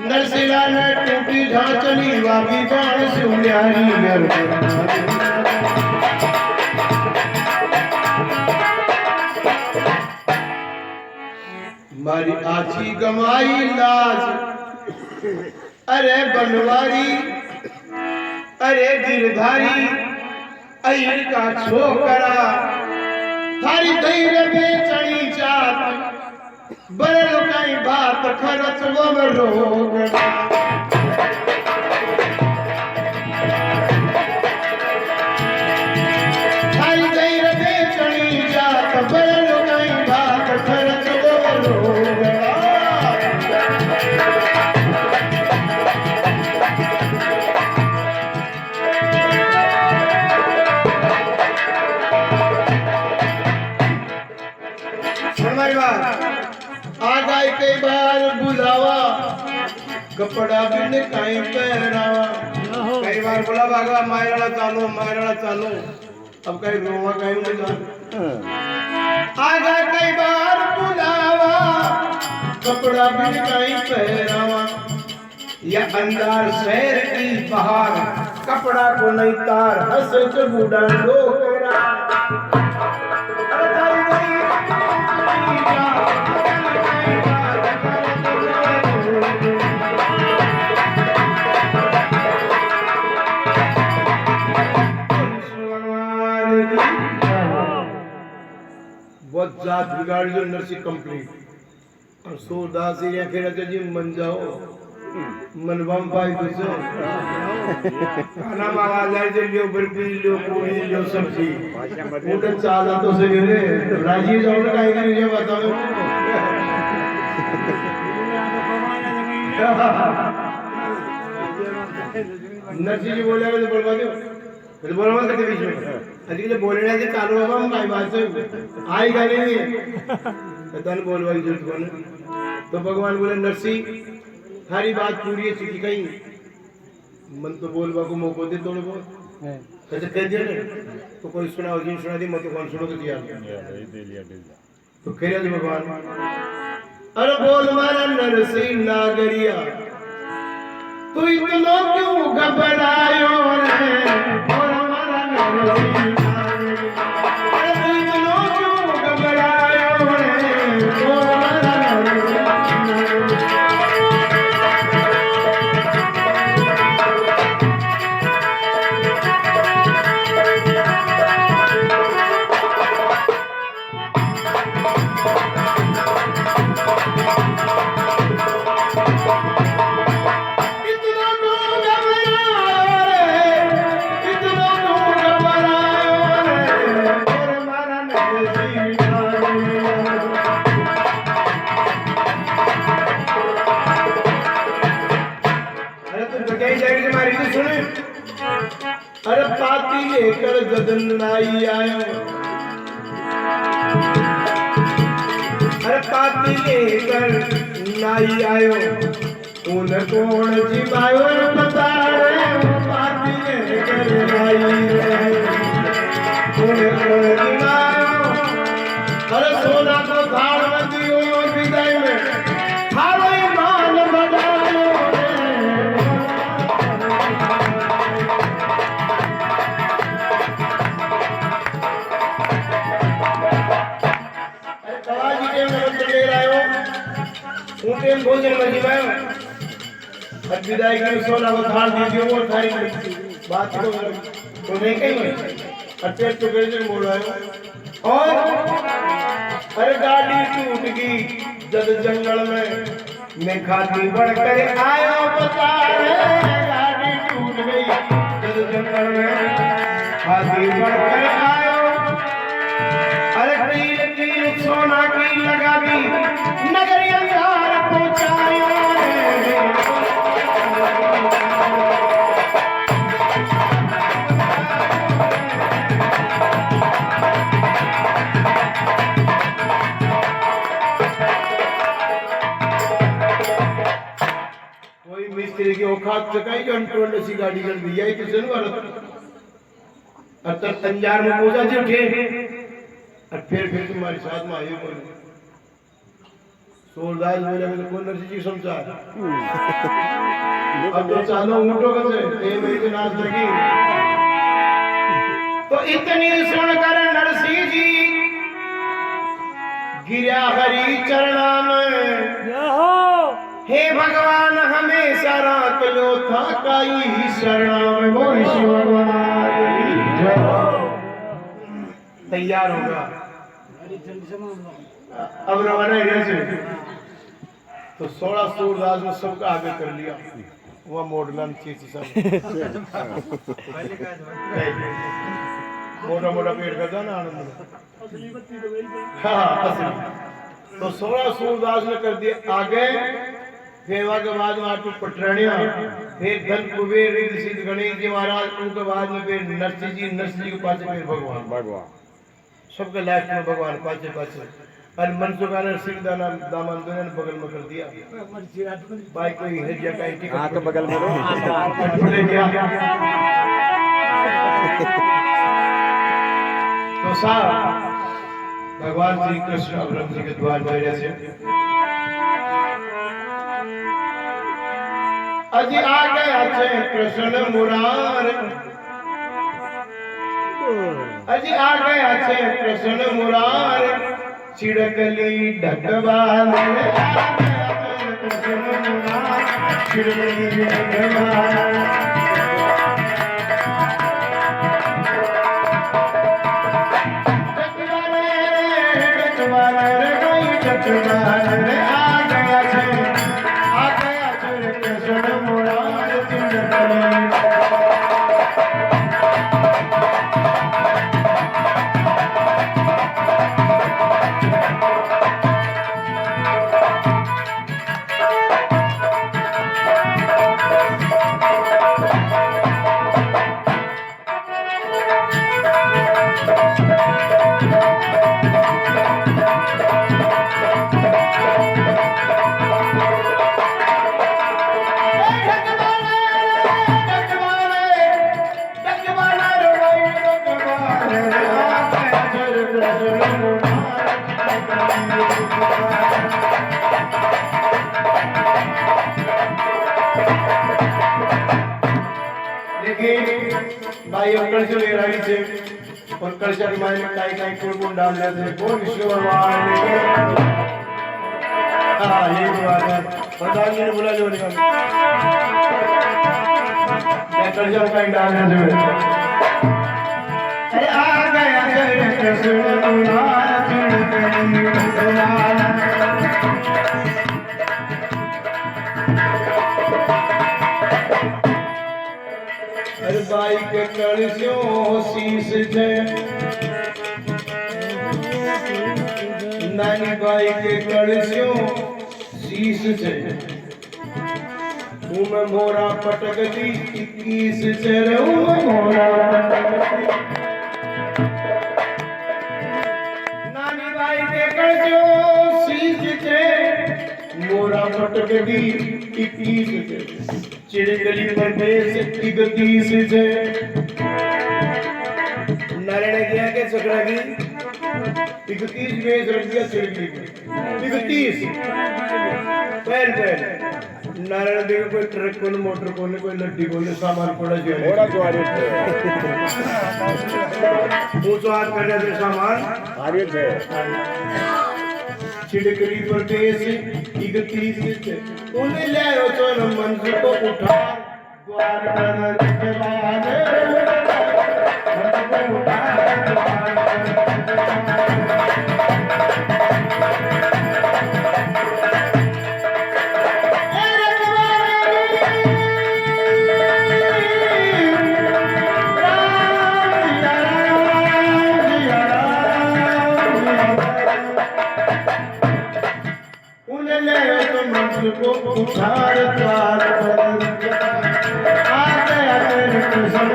नरसिला ने टूटी झांचली वादी गाँव सुनियारी मारी आछी गमाई लाज अरे बनवारी अरे गिरधारी अयर का छोकरा थारी धैर्य बेचणी जात बड़े लोकाई बात खरच वम रोगड़ा थारी धैर्य बेचणी जात बड़े लोकाई बात खरच वम रोगड़ा आगाई कई बार बुलावा कपड़ा बिन कहीं पहरावा कई बार बोला भागा मायरा चालो अब कहीं रोवा कहीं नहीं जान आगा कई बार बुलावा कपड़ा बिन कहीं पहरावा या अंदार शहर की बहार कपड़ा को नहीं तार हंस के बूढ़ा डोकरा बहुत जात बिगाड़ जो नर्सिंग कंप्लीट और सूरदास जी खेल जी मन जाओ मनबम पाई तुझे खाना मांगा जाए तो लियो बर्फी लियो पूरी लियो सब्जी उधर चाला तो से ले राजी जाओ ना कहीं नहीं ये बताओ नर्सी जी बोले तो बोलवा दो तो बोलवा करते बीच में आजकल बोलने से चालू होगा हम भाई बात से आई गाली नहीं तन बोलवा की जरूरत कौन तो भगवान बोले नरसी थारी बात पूरी है सीखी कहीं मन तो बोलवा को मौका दे थोड़े बहुत ऐसे कह दिया ना तो कोई सुना और जिन सुना दी मत कौन सुनो तो दिया तो कह रहे भगवान अरे बोल मारा नरसी नागरिया तू इतना क्यों घबरायो रे बोल मारा नरसी अरे पाती लेकर गदन नाई आयो अरे पाती लेकर नाई आयो उन कौन जिबायो बता रे पाती लेकर नाई आयो उन कौन जिबायो अरे सोना को थाल में दियो विदाई में थालो मान बढ़ायो उनके भोजन में जिवायो अब विदाई की सोना को थाल दीजिए वो थारी बात को तो नहीं कहीं अच्छे तो कैसे बोल रहा है और अरे गाड़ी टूट गई जब जंगल में मैं खाती बढ़कर आया बता रे गाड़ी टूट गई जब जंगल में खाती बढ़कर आया अरे कील कील सोना की लगा दी नगरी अंधार पहुंचाया कोई मिस्त्री की औकात चकाई कंट्रोल सी गाड़ी कर दी है किसी ने वाला अब तक तंजार में पहुंचा जी उठे और फिर तुम्हारे साथ में आयु बोले सूरदास बोले मेरे को नरसी जी समझा अब तो चालो ऊँटो कैसे ये मेरी तो नाच लगी तो इतनी सुनकर नरसी जी गिरा हरि चरणा में हे भगवान हमेशा रात लो था काई शरणा में बोल शिव तैयार होगा अब रवाना एरिया से तो 16 सूरदास ने सबका आगे कर लिया वह मॉडर्न चीज सब मोटा मोटा पेड़ का था ना आनंद हाँ असली तो 16 सूरदास ने कर दिया आगे सेवा के बाद में आटू पटरानिया फिर धन कुबेर रिद्ध सिद्ध गणेश जी महाराज उनके बाद में फिर नरसिंह जी के पास फिर भगवान सबके लास्ट में भगवान पाचे और मनसुखा ने सिंह दामन दोनों बगल में कर दिया भाई कोई हरिया का टिकट हाँ तो बगल में तो साहब भगवान श्री कृष्ण अवरम जी के द्वार पर से अजी आ गया छे कृष्ण मुरार अजी आ गया छे कृष्ण मुरार छिड़कली ढकवाल कृष्ण मुरार छिड़कली ढकवाल भाई अंकल से ले रही थे और कलशा के मायने में काई कोण डाल रहे थे वो विष्णु भगवान ने हाँ ये बात है प्रधान जी ने बोला जो निकल कलशा काई डाल रहे थे अरे आ गया कृष्ण अरे बाई के कलशों शीश छे नानी बाई के कलशों शीश छे मैं मोरा पटक दी 21 छे रे मोरा नानी बाई के कलशों शीश छे मोरा पटक दी 21 छे चिड़गली पर बेस 31 से नारायण क्या के चक्रा की 31 बेस रख दिया चिड़गली पर 31 पहल नारायण देव कोई ट्रक को मोटर को कोई लड्डी को सामान पड़ा जो थोड़ा द्वारे ऊंचो हाथ कर रहे थे सामान आर्य थे चिड़गली पर बेस 31 से उन्हें ले आओ तो न मंदिर को उठा द्वार पर जवाने मंदिर को उठा उन्हें ले आओ तो मंदिर को उठा द्वार पर आ गया तेरे कृष्ण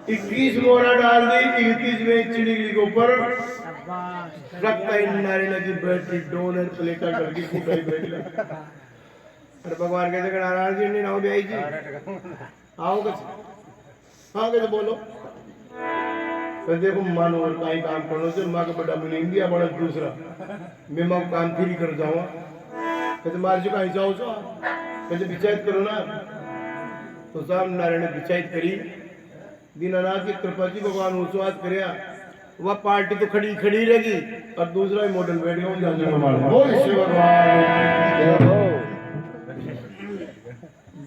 इक्कीस मोरा डाल दी 31 में चिड़िगली के ऊपर रखता ही नारी लगी बैठी डोन और प्लेटा करके फुटाई बैठ लगा अरे भगवान कहते कि नारायण जी ने नाव ब्याई जी आओ कैसे बोलो तो देखो मानो और काई काम करो से माँ का बड़ा मिलेंगे या बड़ा दूसरा मैं माँ काम फिर कर जाऊँ कहते मार जो कहीं जाओ सो कहते विचारित करो ना तो साहब नारायण ने विचारित करी दीनानाथ की कृपा जी भगवान उच्चवाद करया वह पार्टी तो खड़ी रहेगी और दूसरा ही मॉडल बैठ गया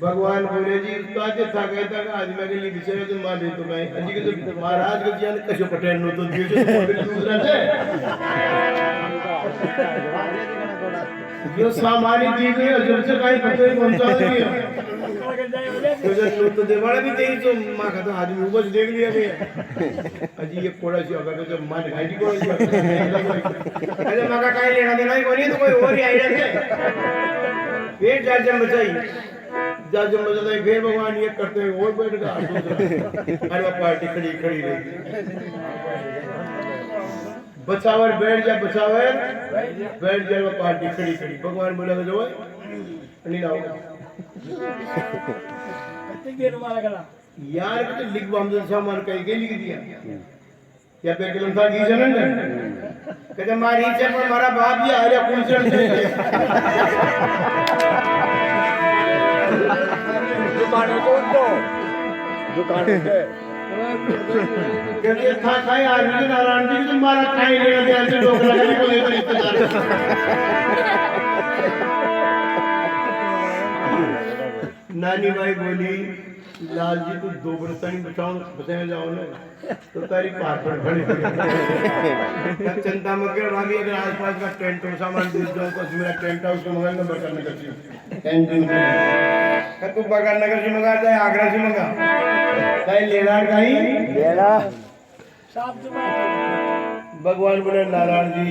भगवान बोले जी ताजे था कहता कि आज मैं के लिए विचारे तो मां दे तो मैं अजी के तो महाराज के ज्ञान कशो पटेल नो तो दियो जो मॉडल दूसरा है जो सामान्य दी गई जब से कहीं पते पहुंचा दिया तो जब तो देवाड़ा भी देई तो मां का तो आदमी ऊपर देख लिया भैया अजी ये कोड़ा सी अगर तो मां ने खाई कोड़ा सी अरे मां का काई लेना देना ही कोई नहीं तो कोई और ही आईडिया है पेट जाजम बचाई जाजम बचाता है फिर भगवान ये करते हैं और बैठ गया दूसरा अरे पार्टी खड़ी रही बचावर बैठ जा वो पार्टी खड़ी भगवान बोला जो नहीं ना कितनी देर मारा गला यार तो लिख बमदल सामान कहीं के लिख दिया या पे किलो था की जनन कहते मारी से पर मारा बाप ही आ रहा कौन से दुकान को दो दुकान के कहते था खाए आज भी नारायण जी तुम मारा खाई लेना दे ऐसे डोकरा नहीं बोले तो रिश्तेदार नानी भाई बोली लाल जी तू दो बरसानी बचाओ बचाने जाओ ना तो तारी पार पर खड़ी चिंता मत कर भाभी अगर आसपास का टेंट हो सामान दूर जाओ तो मेरा टेंट हाउस को मोबाइल नंबर करने का चाहिए तू बगल नगर से मंगा जाए आगरा से मंगा कहीं लेना कहीं लेना भगवान बोले नारायण जी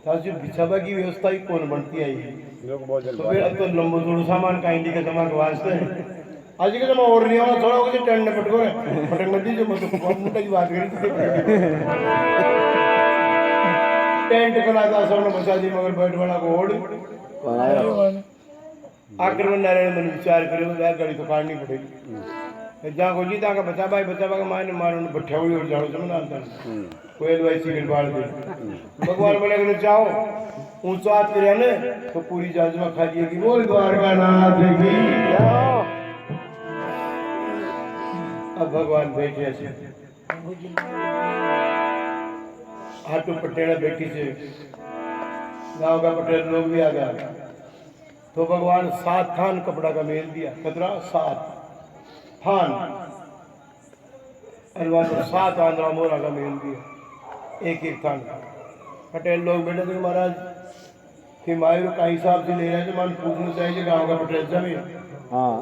ताजी बिछावा की व्यवस्था ही कौन बनती आई लोग बहुत तो फिर अब तो लंबो जोड़ो सामान का इंडी का सामान के वास्ते आज के जमा और नहीं होना थोड़ा हो गया टेंट पटको रे पटक मत दीजिए मत कौन मुंडा की बात करी टेंट कला था सबने बचा दी मगर बैठ वाला को ओढ़ आखिर में नारायण मन विचार करे यार गाड़ी तो काटनी पड़ेगी जहाँ को जीता का बचा भाई मायने मारो भट्ठा हुई और जाओ समझ आता कोई एडवाइस सिगरेट बाल दे भगवान बोले अगर चाहो ऊंचा हाथ करे ना तो पूरी जाजमा खा दिएगी बोल द्वारका नाथ की अब भगवान बैठे ऐसे हाथों पटेड़ा बैठी से गांव का पटेल लोग भी आ गया तो भगवान 7 थान कपड़ा का मेल दिया कतरा 7 थान अलवान 7 आंध्रा मोरा का मेल दिया एक थान पटेल लोग बैठे थे महाराज कि मायू का हिसाब से ले रहे थे मान पूछना चाहिए गाँव का पटेल जमीन हाँ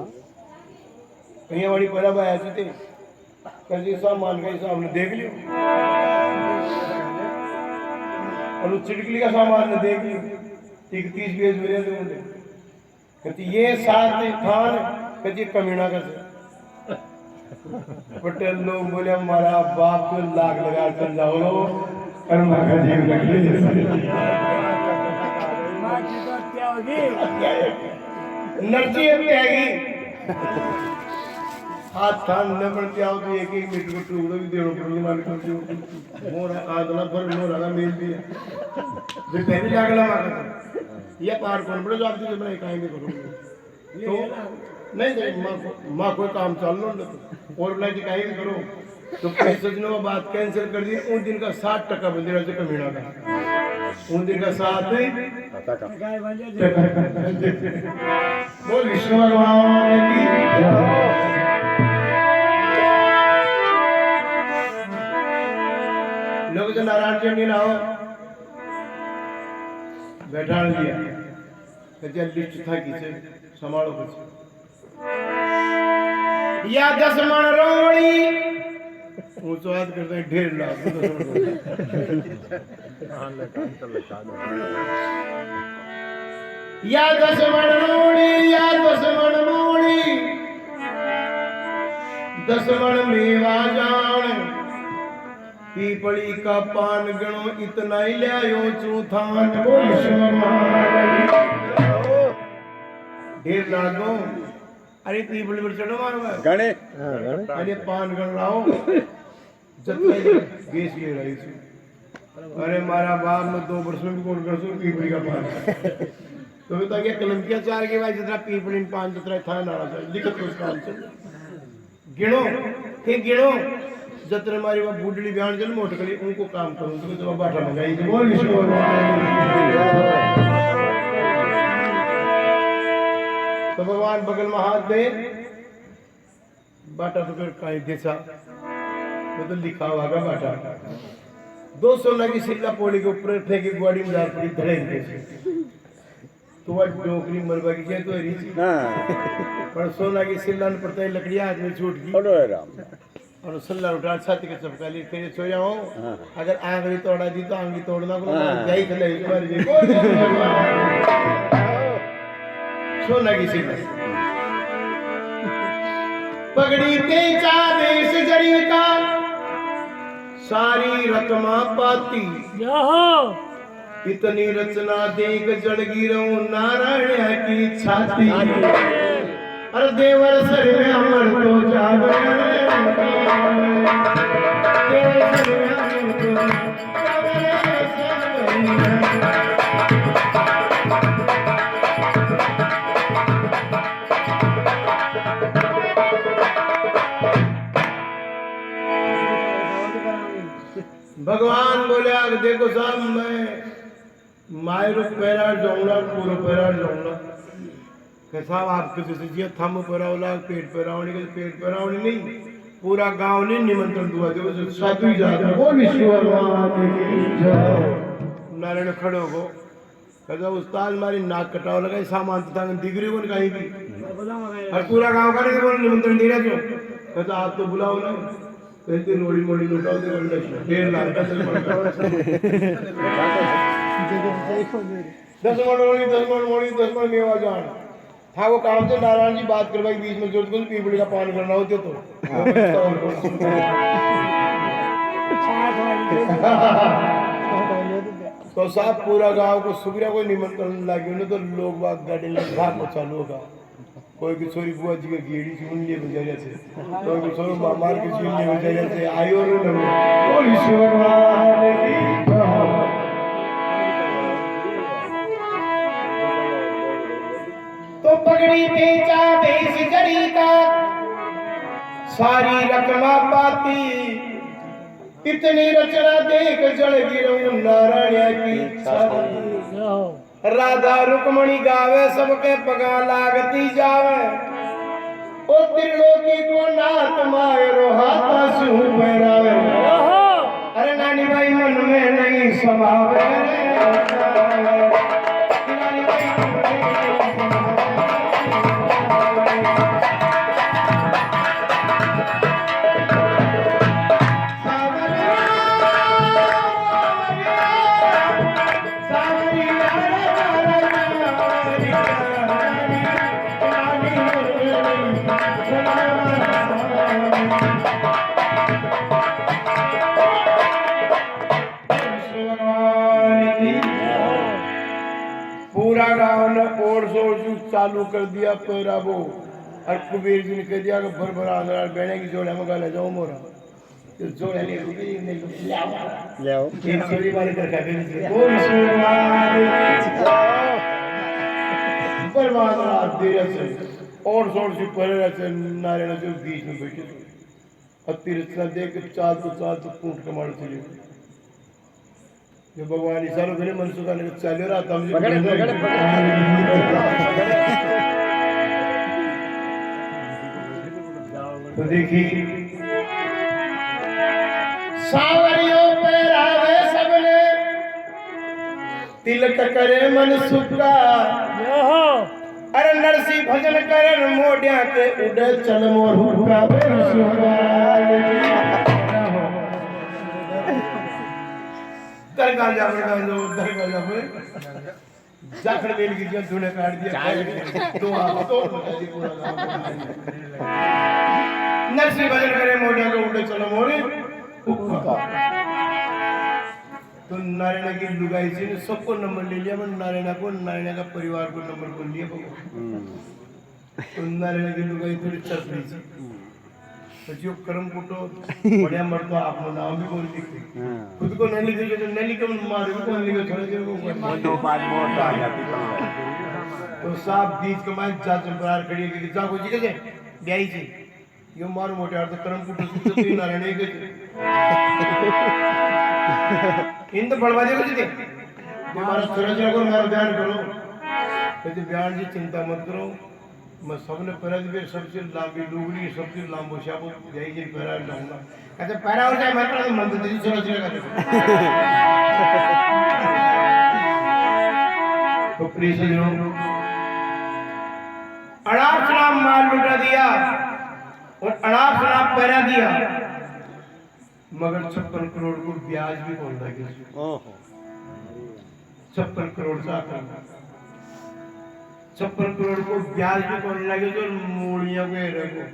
कहीं हमारी पहला भाई ऐसे थे कैसे सामान का हिसाब ने देख लियो और उस चिटकली का सामान ने देख लियो 30 बीस मिले थे मुझे कहती ये 7 थान कहती कमीना का पटेल लोग बोले हमारा बाप तो लाख लगा चल जाओ कर्मा का जीव लगे नर्जी आएगी हाथ थान न पड़ते आओ तो एक मीटर को टुकड़ो भी देना पड़ेगा मान कर मोरा आदला पर मोरा का मेल दिया जो पहले लागला मार ये पार कौन पड़े जो आप जो मैं काहे नहीं करूंगा तो नहीं माँ कोई काम चाल लो और बोला कि काहे नहीं करो तो पैसे दिनों का बात कैंसिल कर दी उन दिन का 60% बंदेरा से कमीना का उन दिन का 7 बोल विष्णु भगवान की लोग जो नारायण जी नहीं लाओ बैठा लिया कहते लिस्ट था किसे संभालो कुछ या 10 मन रोड़ी ऊंचो हाथ करते हैं 1.5 लाख या 10 मन रोड़ी या 10 मन मोड़ी 10 मन मेवा जान पीपड़ी का पान गणो इतना ही ले आयो चूथान 1.5 लाख दो अरे पीपड़ी पर चढ़ो मारो गणे अरे पान गण लाओ जतने बेच ले रही थी अरे मारा बाप में 2 वर्ष में भी कौन कर सो पीपड़ी का पान तो बता क्या कलमकिया 4 के बाद जितना पीपड़ी पान जितना था नारा था लिखत कुछ काम चल गिनो फिर गिनो जतने हमारी वो बूढ़ी बयान चल मोट करी उनको काम करो तो जब बाटा मंगाई बोल विष्णु तो भगवान बगल में हाथ दे बाटा तो फिर कहीं देसा वो तो लिखा हुआ का बाटा 2 सोना की सिल्ला पोड़ी के ऊपर फेंकी गाड़ी में दार पड़ी धरे तो वह डोकरी मरवा की क्या तो रीची पर सोना की सिल्ला ने पड़ता है लकड़ियां हाथ में छूट गई और सल्ला उठा छाती के चपका ली फिर सो जाओ अगर आंगली तोड़ा दी तो आंगली तोड़ना को जाई खले तुम्हारी जी सोना की सिल्ला पगड़ी के चादेश जड़ी का सारी रकमा पाती इतनी रचना देख जड़ गिरो नारायण की छाती अरे देवर सर में अमर तो जाग भगवान बोले आगे देखो साहब मैं मायरू पैरा जाऊंगा पूरा पैरा जाऊंगा कि साहब आपके जैसे जी थम पैरावला पेट पैरावनी के पेट पैरावनी नहीं पूरा गांव ने निमंत्रण दुआ देखो साधु ही जाता वो विष्णु भगवान की जय नारायण खड़े हो कहता उस्ताद मारी नाक कटाव लगा सामान था दिगरी को कहीं भी और पूरा गांव का निमंत्रण दे रहे थे कहता आप तो बुलाओ ना कहते रोड़ी मोड़ी लुटाओ दे 1.5 लाख का 10 मन मेवा जान था वो काम से नारायण जी बात करवाई बीच में जरूरत को पीपड़ी का पान करना होते तो साहब पूरा गांव को सुबह कोई निमंत्रण लगे उन्हें तो लोग बात गाड़ी लगा चालू होगा कोई किशोरी बुआ जी के गेड़ी चुन लिए बजाया से कोई किशोर मामार के चुन लिए बजाया से आयो रो न बोल ईश्वर भगवान की तो पगड़ी बेचा बेच जड़ी का सारी रकमा पाती इतनी रचना देख जड़ गिरऊं नारायण की छाती राधा रुक्मणी गावे सबके पगा लागती जावे ओ त्रिलोकी को नाथ मायरो हाथा सु पैरावे अरे नानी भाई मन में नहीं समावे नानी भाई मन में नहीं पूरा गांव ने और जोर चालू कर दिया पैरा वो और कुबेर जी ने कह दिया कि भर भर आंगन बहने की जोड़े में गाले जाओ मोरा तो जोड़े ले ले आओ एक छोरी वाले कर खा दे ओ बर्बाद रात देर से और जोर से परे से नारायण जो बीच में बैठे अति रचना देख चाल तो कूट के मार चले जो भगवान ईशान करे मनसुखा ने चले रहा तम तो देखी सावरियों पे रावे सबने तिलक करे मनसुखा अरे नरसी भजन करन मोडिया के उड़े चल मोर हुक्का दरगाह जा जाखड़ बेल की जब धुने काट दिया तो आप तो पूरा नरसी भजन करे मोडिया के उड़े चल मोर हुक्का तो नारायण की लुगाई जी ने सबको नंबर ले लिया पर नारायण का परिवार को नंबर को लिया तो नारायण की लुगाई थोड़ी चल रही थी तो जो कर्म कुटो बढ़िया मरता आपको नाम भी बोल लिखते खुद को नहीं लिखे तो नहीं लिखे मारे को नहीं लिखे छोड़ दे वो दो बात बहुत आ जाती तो साहब बीच के माय जा चंपरार खड़ी के जा को जी के ब्याई जी यो मारो मोटे अर्थ कर्म कुटो तो नारायण के इन तो बड़वा देखो जी हमारा सुरक्षा को मेरा ध्यान करो तो बयान जी चिंता मत करो मैं सबने पैरा दी सबसे लांबी लुगड़ी सबसे लांबो शाबो जाई जी पैरा लाऊंगा अच्छा पैरा हो जाए मैं तो मन तो जी सुरक्षा कर तो प्लीज जो अड़ाप शराब माल लुटा दिया और अड़ाप शराब पैरा दिया मगर 56 करोड़ को ब्याज भी कौन लगे 56 करोड़ का 56 करोड़ को ब्याज भी कौन लगे तो मूड़ियां को रखो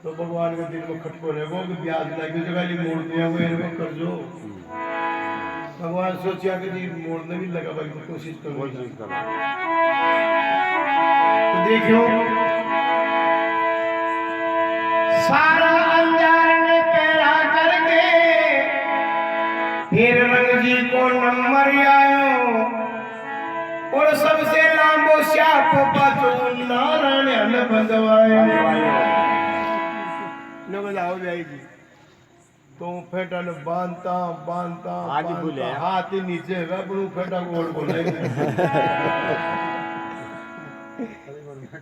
तो भगवान के दिल में खटको रखो कि ब्याज लगे तो खाली मूर्तियां को रखो कर जो भगवान सोचा कि जी मोड़ने भी लगा भाई कोशिश करो तो देखियो सारा अंजार ने पैरा करके फिर रंग जी को नंबर आयो और सबसे लांबो श्याप पाचो नारायण बंदवायो लोग लाओ जाएगी तो फेटा ने बांधता आज ही भूले हैं। हाथ ही नीचे है पर फेटा को और बोले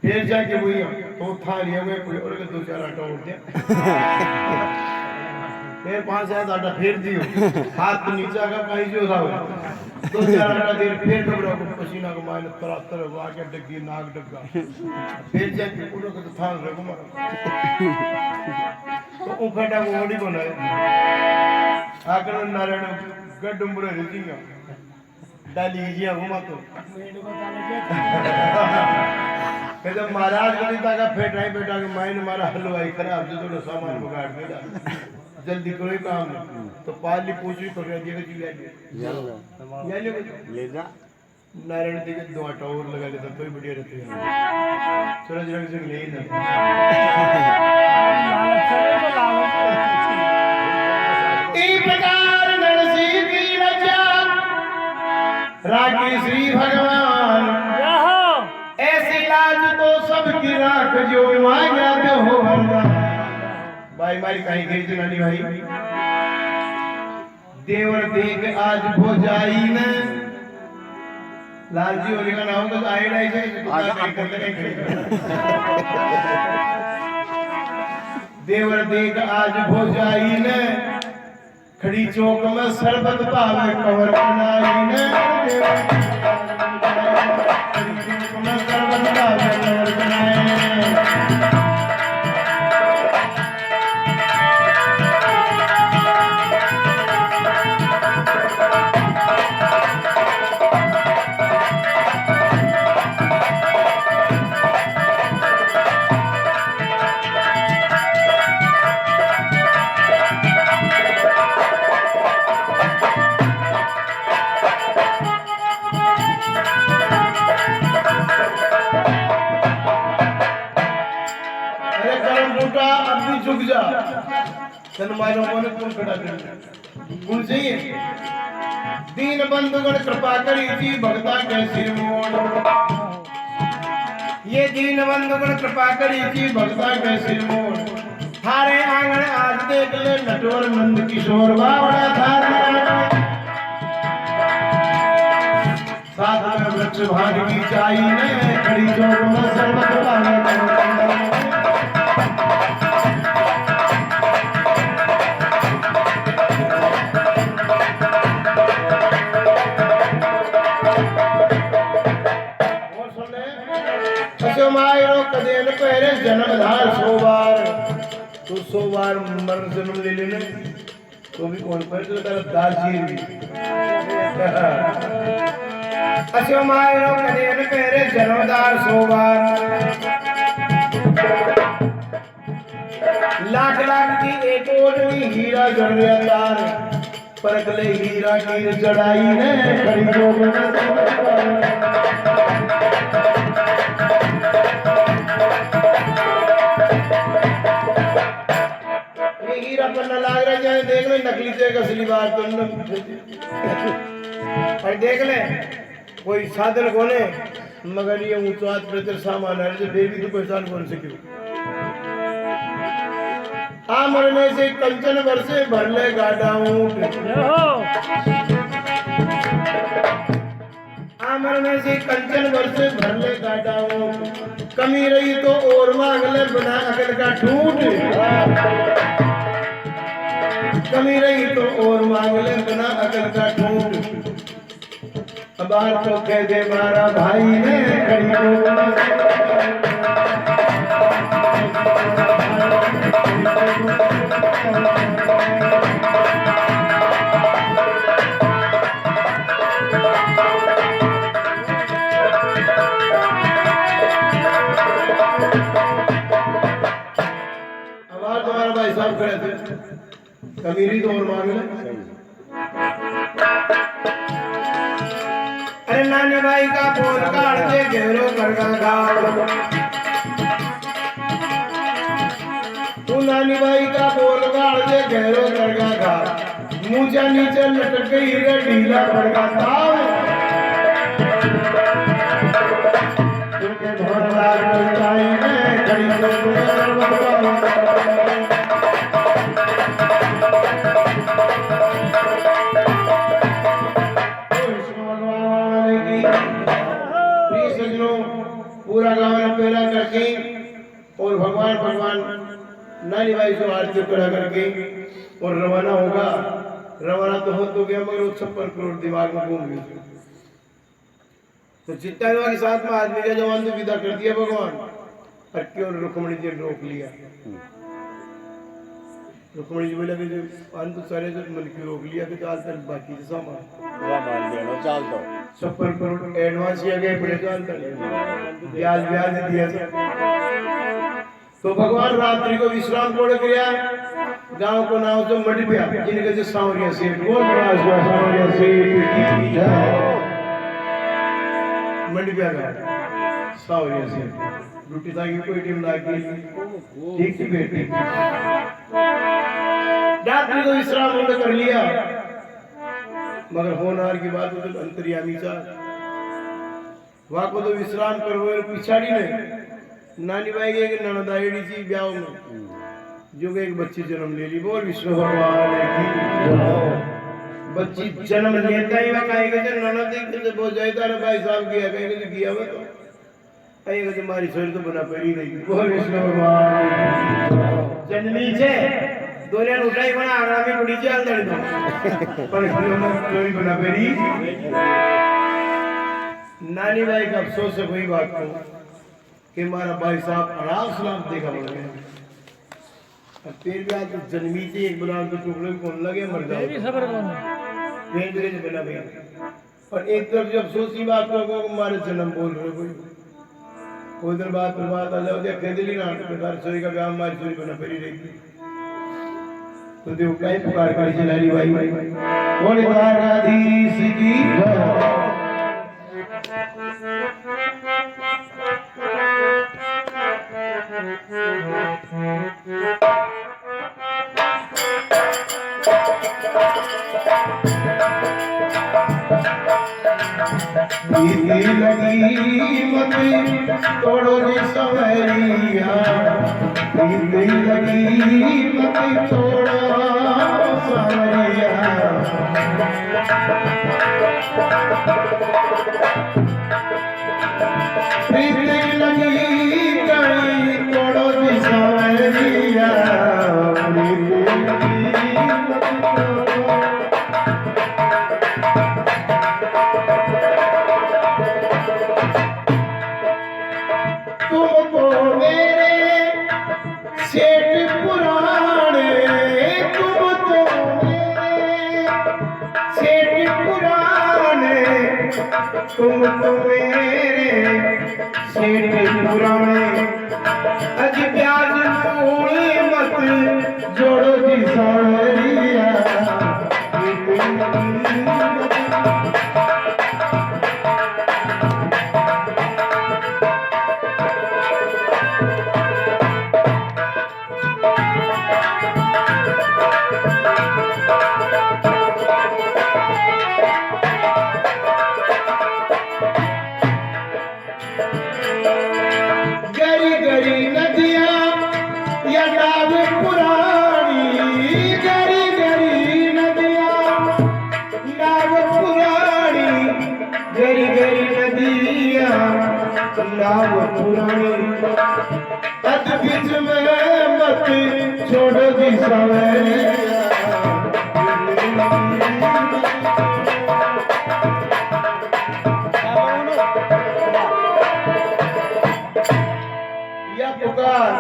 फिर जाके वही तो था लिया हुए कोई और के 2-4 आटा उठ गया फिर 5-7 आटा फिर दियो हाथ तो नीचे का कहीं जो था 2-4 आटा देर फिर घबरा को पसीना को मारने तरह आके डग्गी नाक डग्गा फिर जाके पूरा को था रे को मार तो उफेटा को ओडी बनाए आकर नारायण गडुंबरे रिजिंगा डाली जिया घुमा तो जब महाराज गणिता का फेटा ही बेटा के माइन मारा हलवाई खराब जो थोड़ा सामान बगाड़ देगा जल्दी कोई काम नहीं तो पाली पूछी पकड़ दिया कि ले जा नारायण जी के 2 आटा और लगा लेता तो ही बढ़िया रहती है सूरज रंग से ले ना इस प्रकार नरसिंह की रचा राखी श्री भगवान ऐसी लाज तो सबकी राख जो मांगा तो हो वरदान भाई मारी कहीं गई जनानी भाई देवर देख आज भोजाई ने लालजी होली का नाम तो आए नहीं से देवर देख आज भोजाई ने खड़ी चौक में सरबत पावे कवर बनाई ने खड़ी चौक में सरबत पावे कवर बनाए झुक जा सन्मानों को कौन खड़ा कर कौन चाहिए दीन बंधुगण कृपा करी जी भक्ता के सिर मोड़ ये दीन बंधुगण कृपा करी जी भक्ता के सिर मोड़ थारे आंगन आज देख ले नटवर नंद किशोर बावड़ा थारे साथ में वृक्ष भाग की चाई ने खड़ी चौक में सर्वत पावे कदेन पहले जन्मधार 100 बार तो 100 बार मर जन्म ले लेने तो भी कौन पर तो तेरा दाजीर भी अच्छा मायरो कदेन पहले जन्मधार 100 बार लाख लाख की एक ओढ़नी हीरा जड़ गया तार परगले हीरा की जड़ाई ने खरीदो हीरा पन्ना लाग रहा है देख ले नकली से असली बात तो और देख ले कोई साधन कोने मगर ये ऊंचात प्रचर सामान है जो देवी की पहचान कौन से क्यों आमरने से कंचन वर्षे भर ले गाड़ा ऊंट आमरने से कंचन वर्षे भर ले गाड़ा ऊंट कमी रही तो और मांग ले बना अकल का ठूट कमी रही तो और मांग ले बना अकल का ठूट अबार तो कह दे मारा भाई ने खड़ी अबार तुम्हारा भाई साहब खड़े थे कमीरी तो और मांग ले अरे नानी भाई का बोल काट दे घेरो करगा गाँव तू नानी भाई का बोल काट दे घेरो करगा गाँव मुझे नीचे लटक गई रे ढीला करगा ताव तुमके धोरदार कोई चाहिए खड़ी खड़ा करके और रवाना होगा। रवाना तो गया मगर वो 56 करोड़ दिमाग में घूम गई। तो जितना विवाह के साथ में आदमी का जवान तो विदा कर दिया भगवान, और क्यों रुक्मणी जी ने रोक लिया। रुक्मणी जी बोला कि जो अंत सारे जो मन की रोक लिया कि चाल तक बाकी से सामान चाल दो 56 करोड़ एडवांस किया गया, बड़े चाल तक ब्याज ब्याज दिया था। तो भगवान रात्रि को विश्राम छोड़ गया। गांव को नाम तो मडबिया, जिनके जो सांवरिया सेठ, वो सांवरिया सेठ मडबिया का सांवरिया सेठ रोटी ताकि कोई टीम लागी ठीक थी बेटी। रात्रि को विश्राम उन्होंने कर लिया, मगर होनहार की बात तो अंतर्यामी सा वहां को तो विश्राम कर पिछाड़ी ने नानी भाई के ननदाईडी थी ब्याह में जो एक बच्ची जन्म ले ली। बोल विष्णु भगवान की। बच्ची जन्म लेता ही वह कहेगा कि ननद देखते बहुत जाता है भाई साहब किया कहेगा कि किया हुआ तो कहेगा कि हमारी शरीर तो बना पड़ी नहीं। बोल विष्णु भगवान। जन्मी छे दोने उठाई बना आरामी पड़ी थी अंदर तो पर स्टोरी बना पड़ी। नानी भाई का अफसोस है कोई बात को कि हमारा भाई साहब आराम सलाम देखा पड़ गया। अब फिर भी आज जन्मी थी एक बुलान तो टुकड़े कौन लगे मर जाओ फिर भी बना भैया। और एक तरफ जब सोची बात को हमारे जन्म बोल रहे कोई उधर बात पर बात आ जाओ कह दिली ना प्रकार सोई का व्यायाम हमारी सोई बना पड़ी रहेगी। तो देव कहीं पुकार कर चलाली भाई बोले द्वारकाधीश की लगी मत तोड़ो जी सवरिया, लगी मत तोड़ो सवरिया। लगी कहीं तोड़ो जी सवरिया, तुम तो मेरे सेठ पुराने अज प्याज मूली मत जोड़ो जी सावरिया। नाव पुरानी अत बीच में मत छोड़ो जी सवरिया। यह पुकार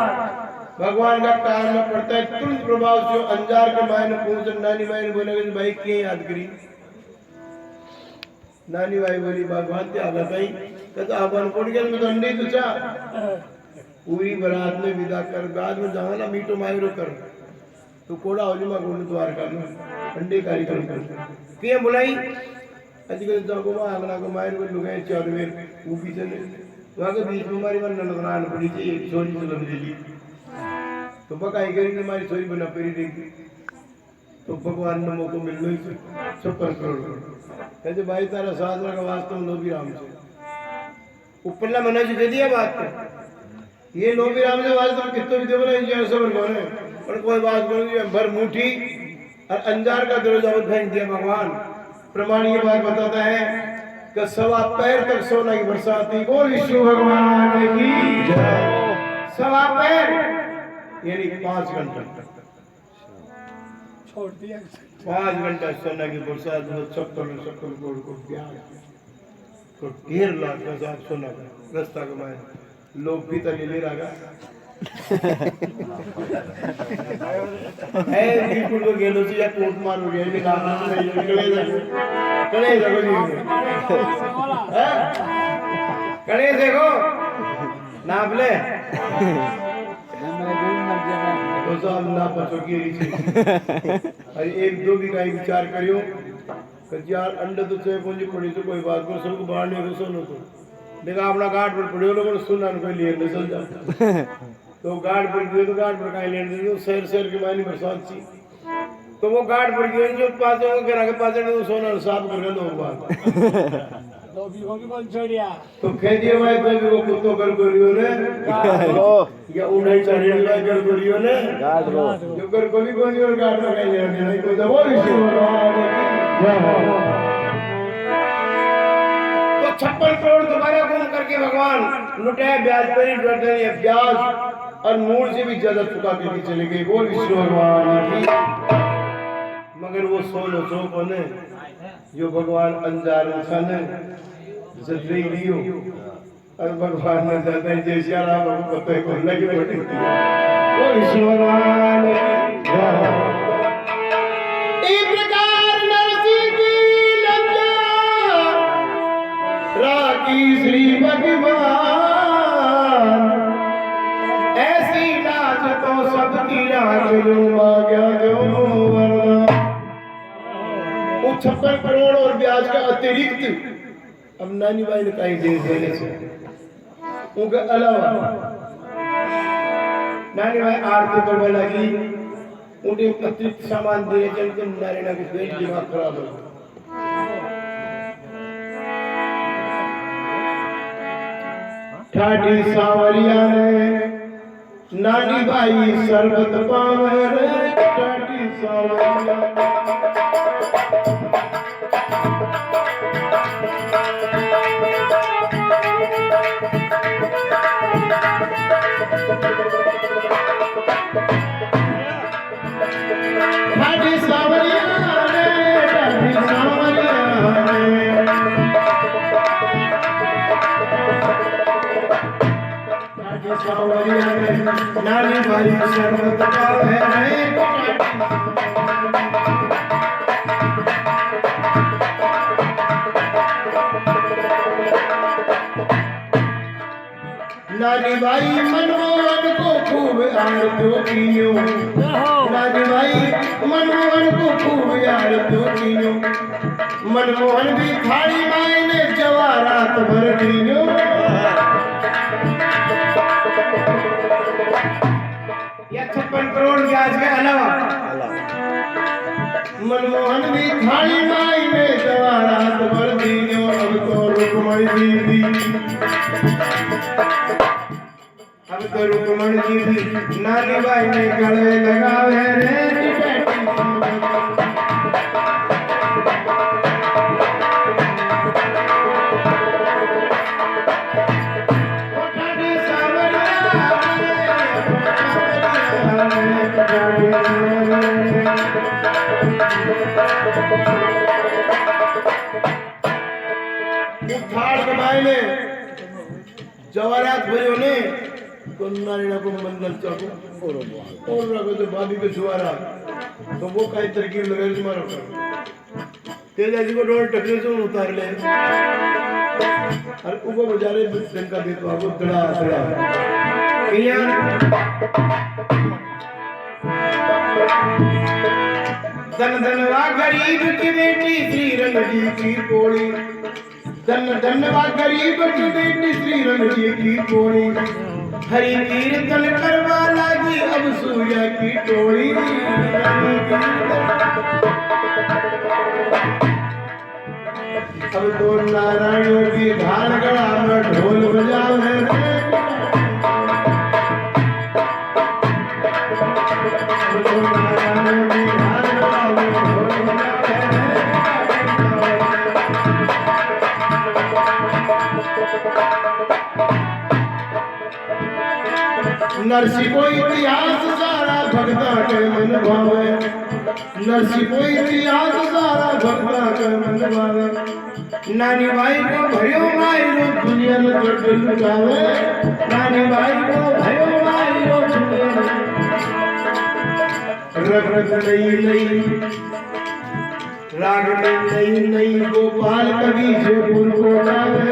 भगवान का कार में पड़ता है। तुरंत प्रभाव से अंजार के मायने पूछ नानी मायने बोलेगा भाई क्यों याद करी। नानी भाई बोली भगवान ते आगा भाई कहता आवन कोड गया मैं तो अंडे तो चा पूरी बारात में विदा कर बाद में जाना मीठो मायरो कर तो कोड़ा हो जुमा गोल द्वार का अंडे कार्यक्रम कर के बुलाई अजी को जागो मा अगला को मायरो को लुगाए चार में वो पीछे ने वहां के बीच में हमारी मन नजरान पड़ी थी एक छोरी से लग गई तो बकाई करी हमारी छोरी बना पेरी देगी तो भगवान ने मौको मिल लो 56 करोड़ कहते भाई तारा साधना का वास्तव लोभी राम से ऊपरला मना जी दे दिया बात को ये लोभी राम से वास्तव कितो भी देवना इंजन सबर कौन है पर कोई बात बोलेंगे भर मुट्ठी और अंजार का दरोजा फेंक दिया भगवान। प्रमाण ये बात बताता है कि 1.25 पैर तक सोना की बरसाती बोल विष्णु भगवान की जय। 1.25 पैर यानी 5 घंटे छोड़ दिया 5 घंटा सोना की बरसात में चक्कर कोड़ को प्यार तो 1.5 लाख का साथ सोना का रास्ता कमाए लोग भी तले ले रहा है बिल्कुल को गेलो से या कोट मार हो गया ये काम नहीं कड़े देखो जी कड़े देखो नाप ले तो सब ना पचो की अरे 1-2 भी का विचार करियो कि यार अंडे तो छे पूंजी पड़ी तो कोई बात को सब बाहर नहीं घुसो न तो देखा अपना गार्ड पर पड़ियो लोगों सुनना न कोई लिए निकल जा तो गार्ड पर गयो तो गार्ड पर काई लेने दो शहर की मायने बरसात थी तो वो गार्ड पर गयो जो पास हो घर के पास में सोना साफ कर दो बात दो बीघों की कौन छोड़िया तो खेदिए भाई 2 बीघो कुत्तो कर गोरियो ने या उन्हें चढ़ी भाई कर गोरियो ने गार्ड रो जो कर कोली कोली और गार्ड में काई लेने नहीं तो जब और इसी तो 56 करोड़ दोबारा गुम करके भगवान लुटे ब्याज पर ही डरते हैं ब्याज और मूल से भी ज्यादा चुका के चले गए बोल विष्णु भगवान की मगर वो सोलो चौक ने जो भगवान अंजार खाने जल्दी लियो और भगवान ने दादा जैसे राम को पता को लगी बैठी वो विष्णु भगवान इस प्रकार नरसिंह की लज्जा राखी श्री भगवान ऐसी लाज तो सबकी राख जो मांगा जो वरदान 56 करोड़ और ब्याज का अतिरिक्त अब नानी भाई ने कहीं दे देने से उनके अलावा नानी भाई आरती करने लगी उन्हें अतिरिक्त सामान दिए चलते नारायणा के पेट दिमाग खराब हो ठाठी सांवरिया ने नानी भाई शरबत पावे रे ठाठी सांवरिया नानी भाई शरबत पावे रे नानी भाई मनमोहन को खूब आरती कियो नानी भाई मनमोहन को खूब आरती कियो मनमोहन भी थाली मायने जवारात भर दियो या 56 करोड़ ब्याज के अलावा मनमोहन भी थाली मायने जवारात भर दियो अब तो रुकमणी दीदी अब तो रुकमणी दीदी नानी भाई ने गले लगावे रे जवारात भयो ने तो नारायण को मंडल चको और रखो तो भाभी को छुआरा तो वो काई तरकीब लगे तुम्हारा तेजा जी को डोल टकले से उतार ले और ऊपर बजारे दिन का दे तो आपको दड़ा दड़ा धन धनवा गरीब की बेटी श्री रंग जी की कोड़ी धन धनवा गरीब की बेटी श्री रंग जी की कोड़ी हरि कीर्तन करवा लगी अब सूर्य की टोली अब तो नारायण की धान गड़ा में ढोल बजावे नरसी को इतिहास सारा भगता के मन भावे नरसी को इतिहास सारा भक्ता के मन भावे नानी भाई को भयो मायरो दुनिया में जग लुटावे नानी भाई को भयो मायरो दुनिया में रग रग नई राग में नई गोपाल कवि जयपुर को गावे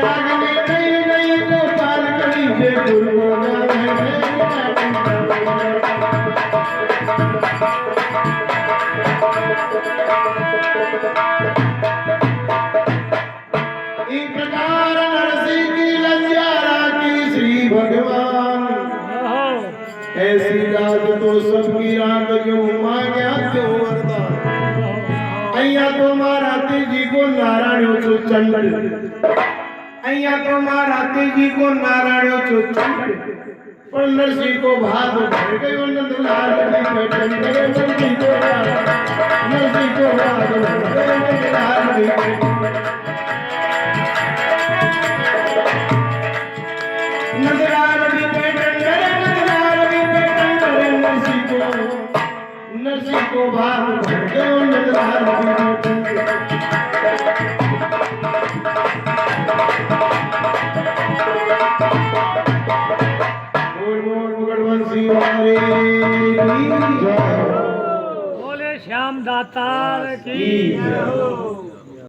राग में नई गोपाल कवि जयपुर को गावे इस प्रकार नरसिंह की लंजारा की श्री भगवान ऐसी रात तो सबकी रात क्यों मांग्या क्यों वरदान अय्या तो मारा तेजी को नारायण चो चंड अय्या तो मारा तेजी को नारायण चो चंड पर नरसिंह को भाग भर गयो नंदलाल की पैठन करे नरसिंह को भाग भर गयो नंदलाल की नंदलाल की पैठन करे नरसिंह को भाग भर गयो नंदलाल की बोले श्याम दातार की जय हो।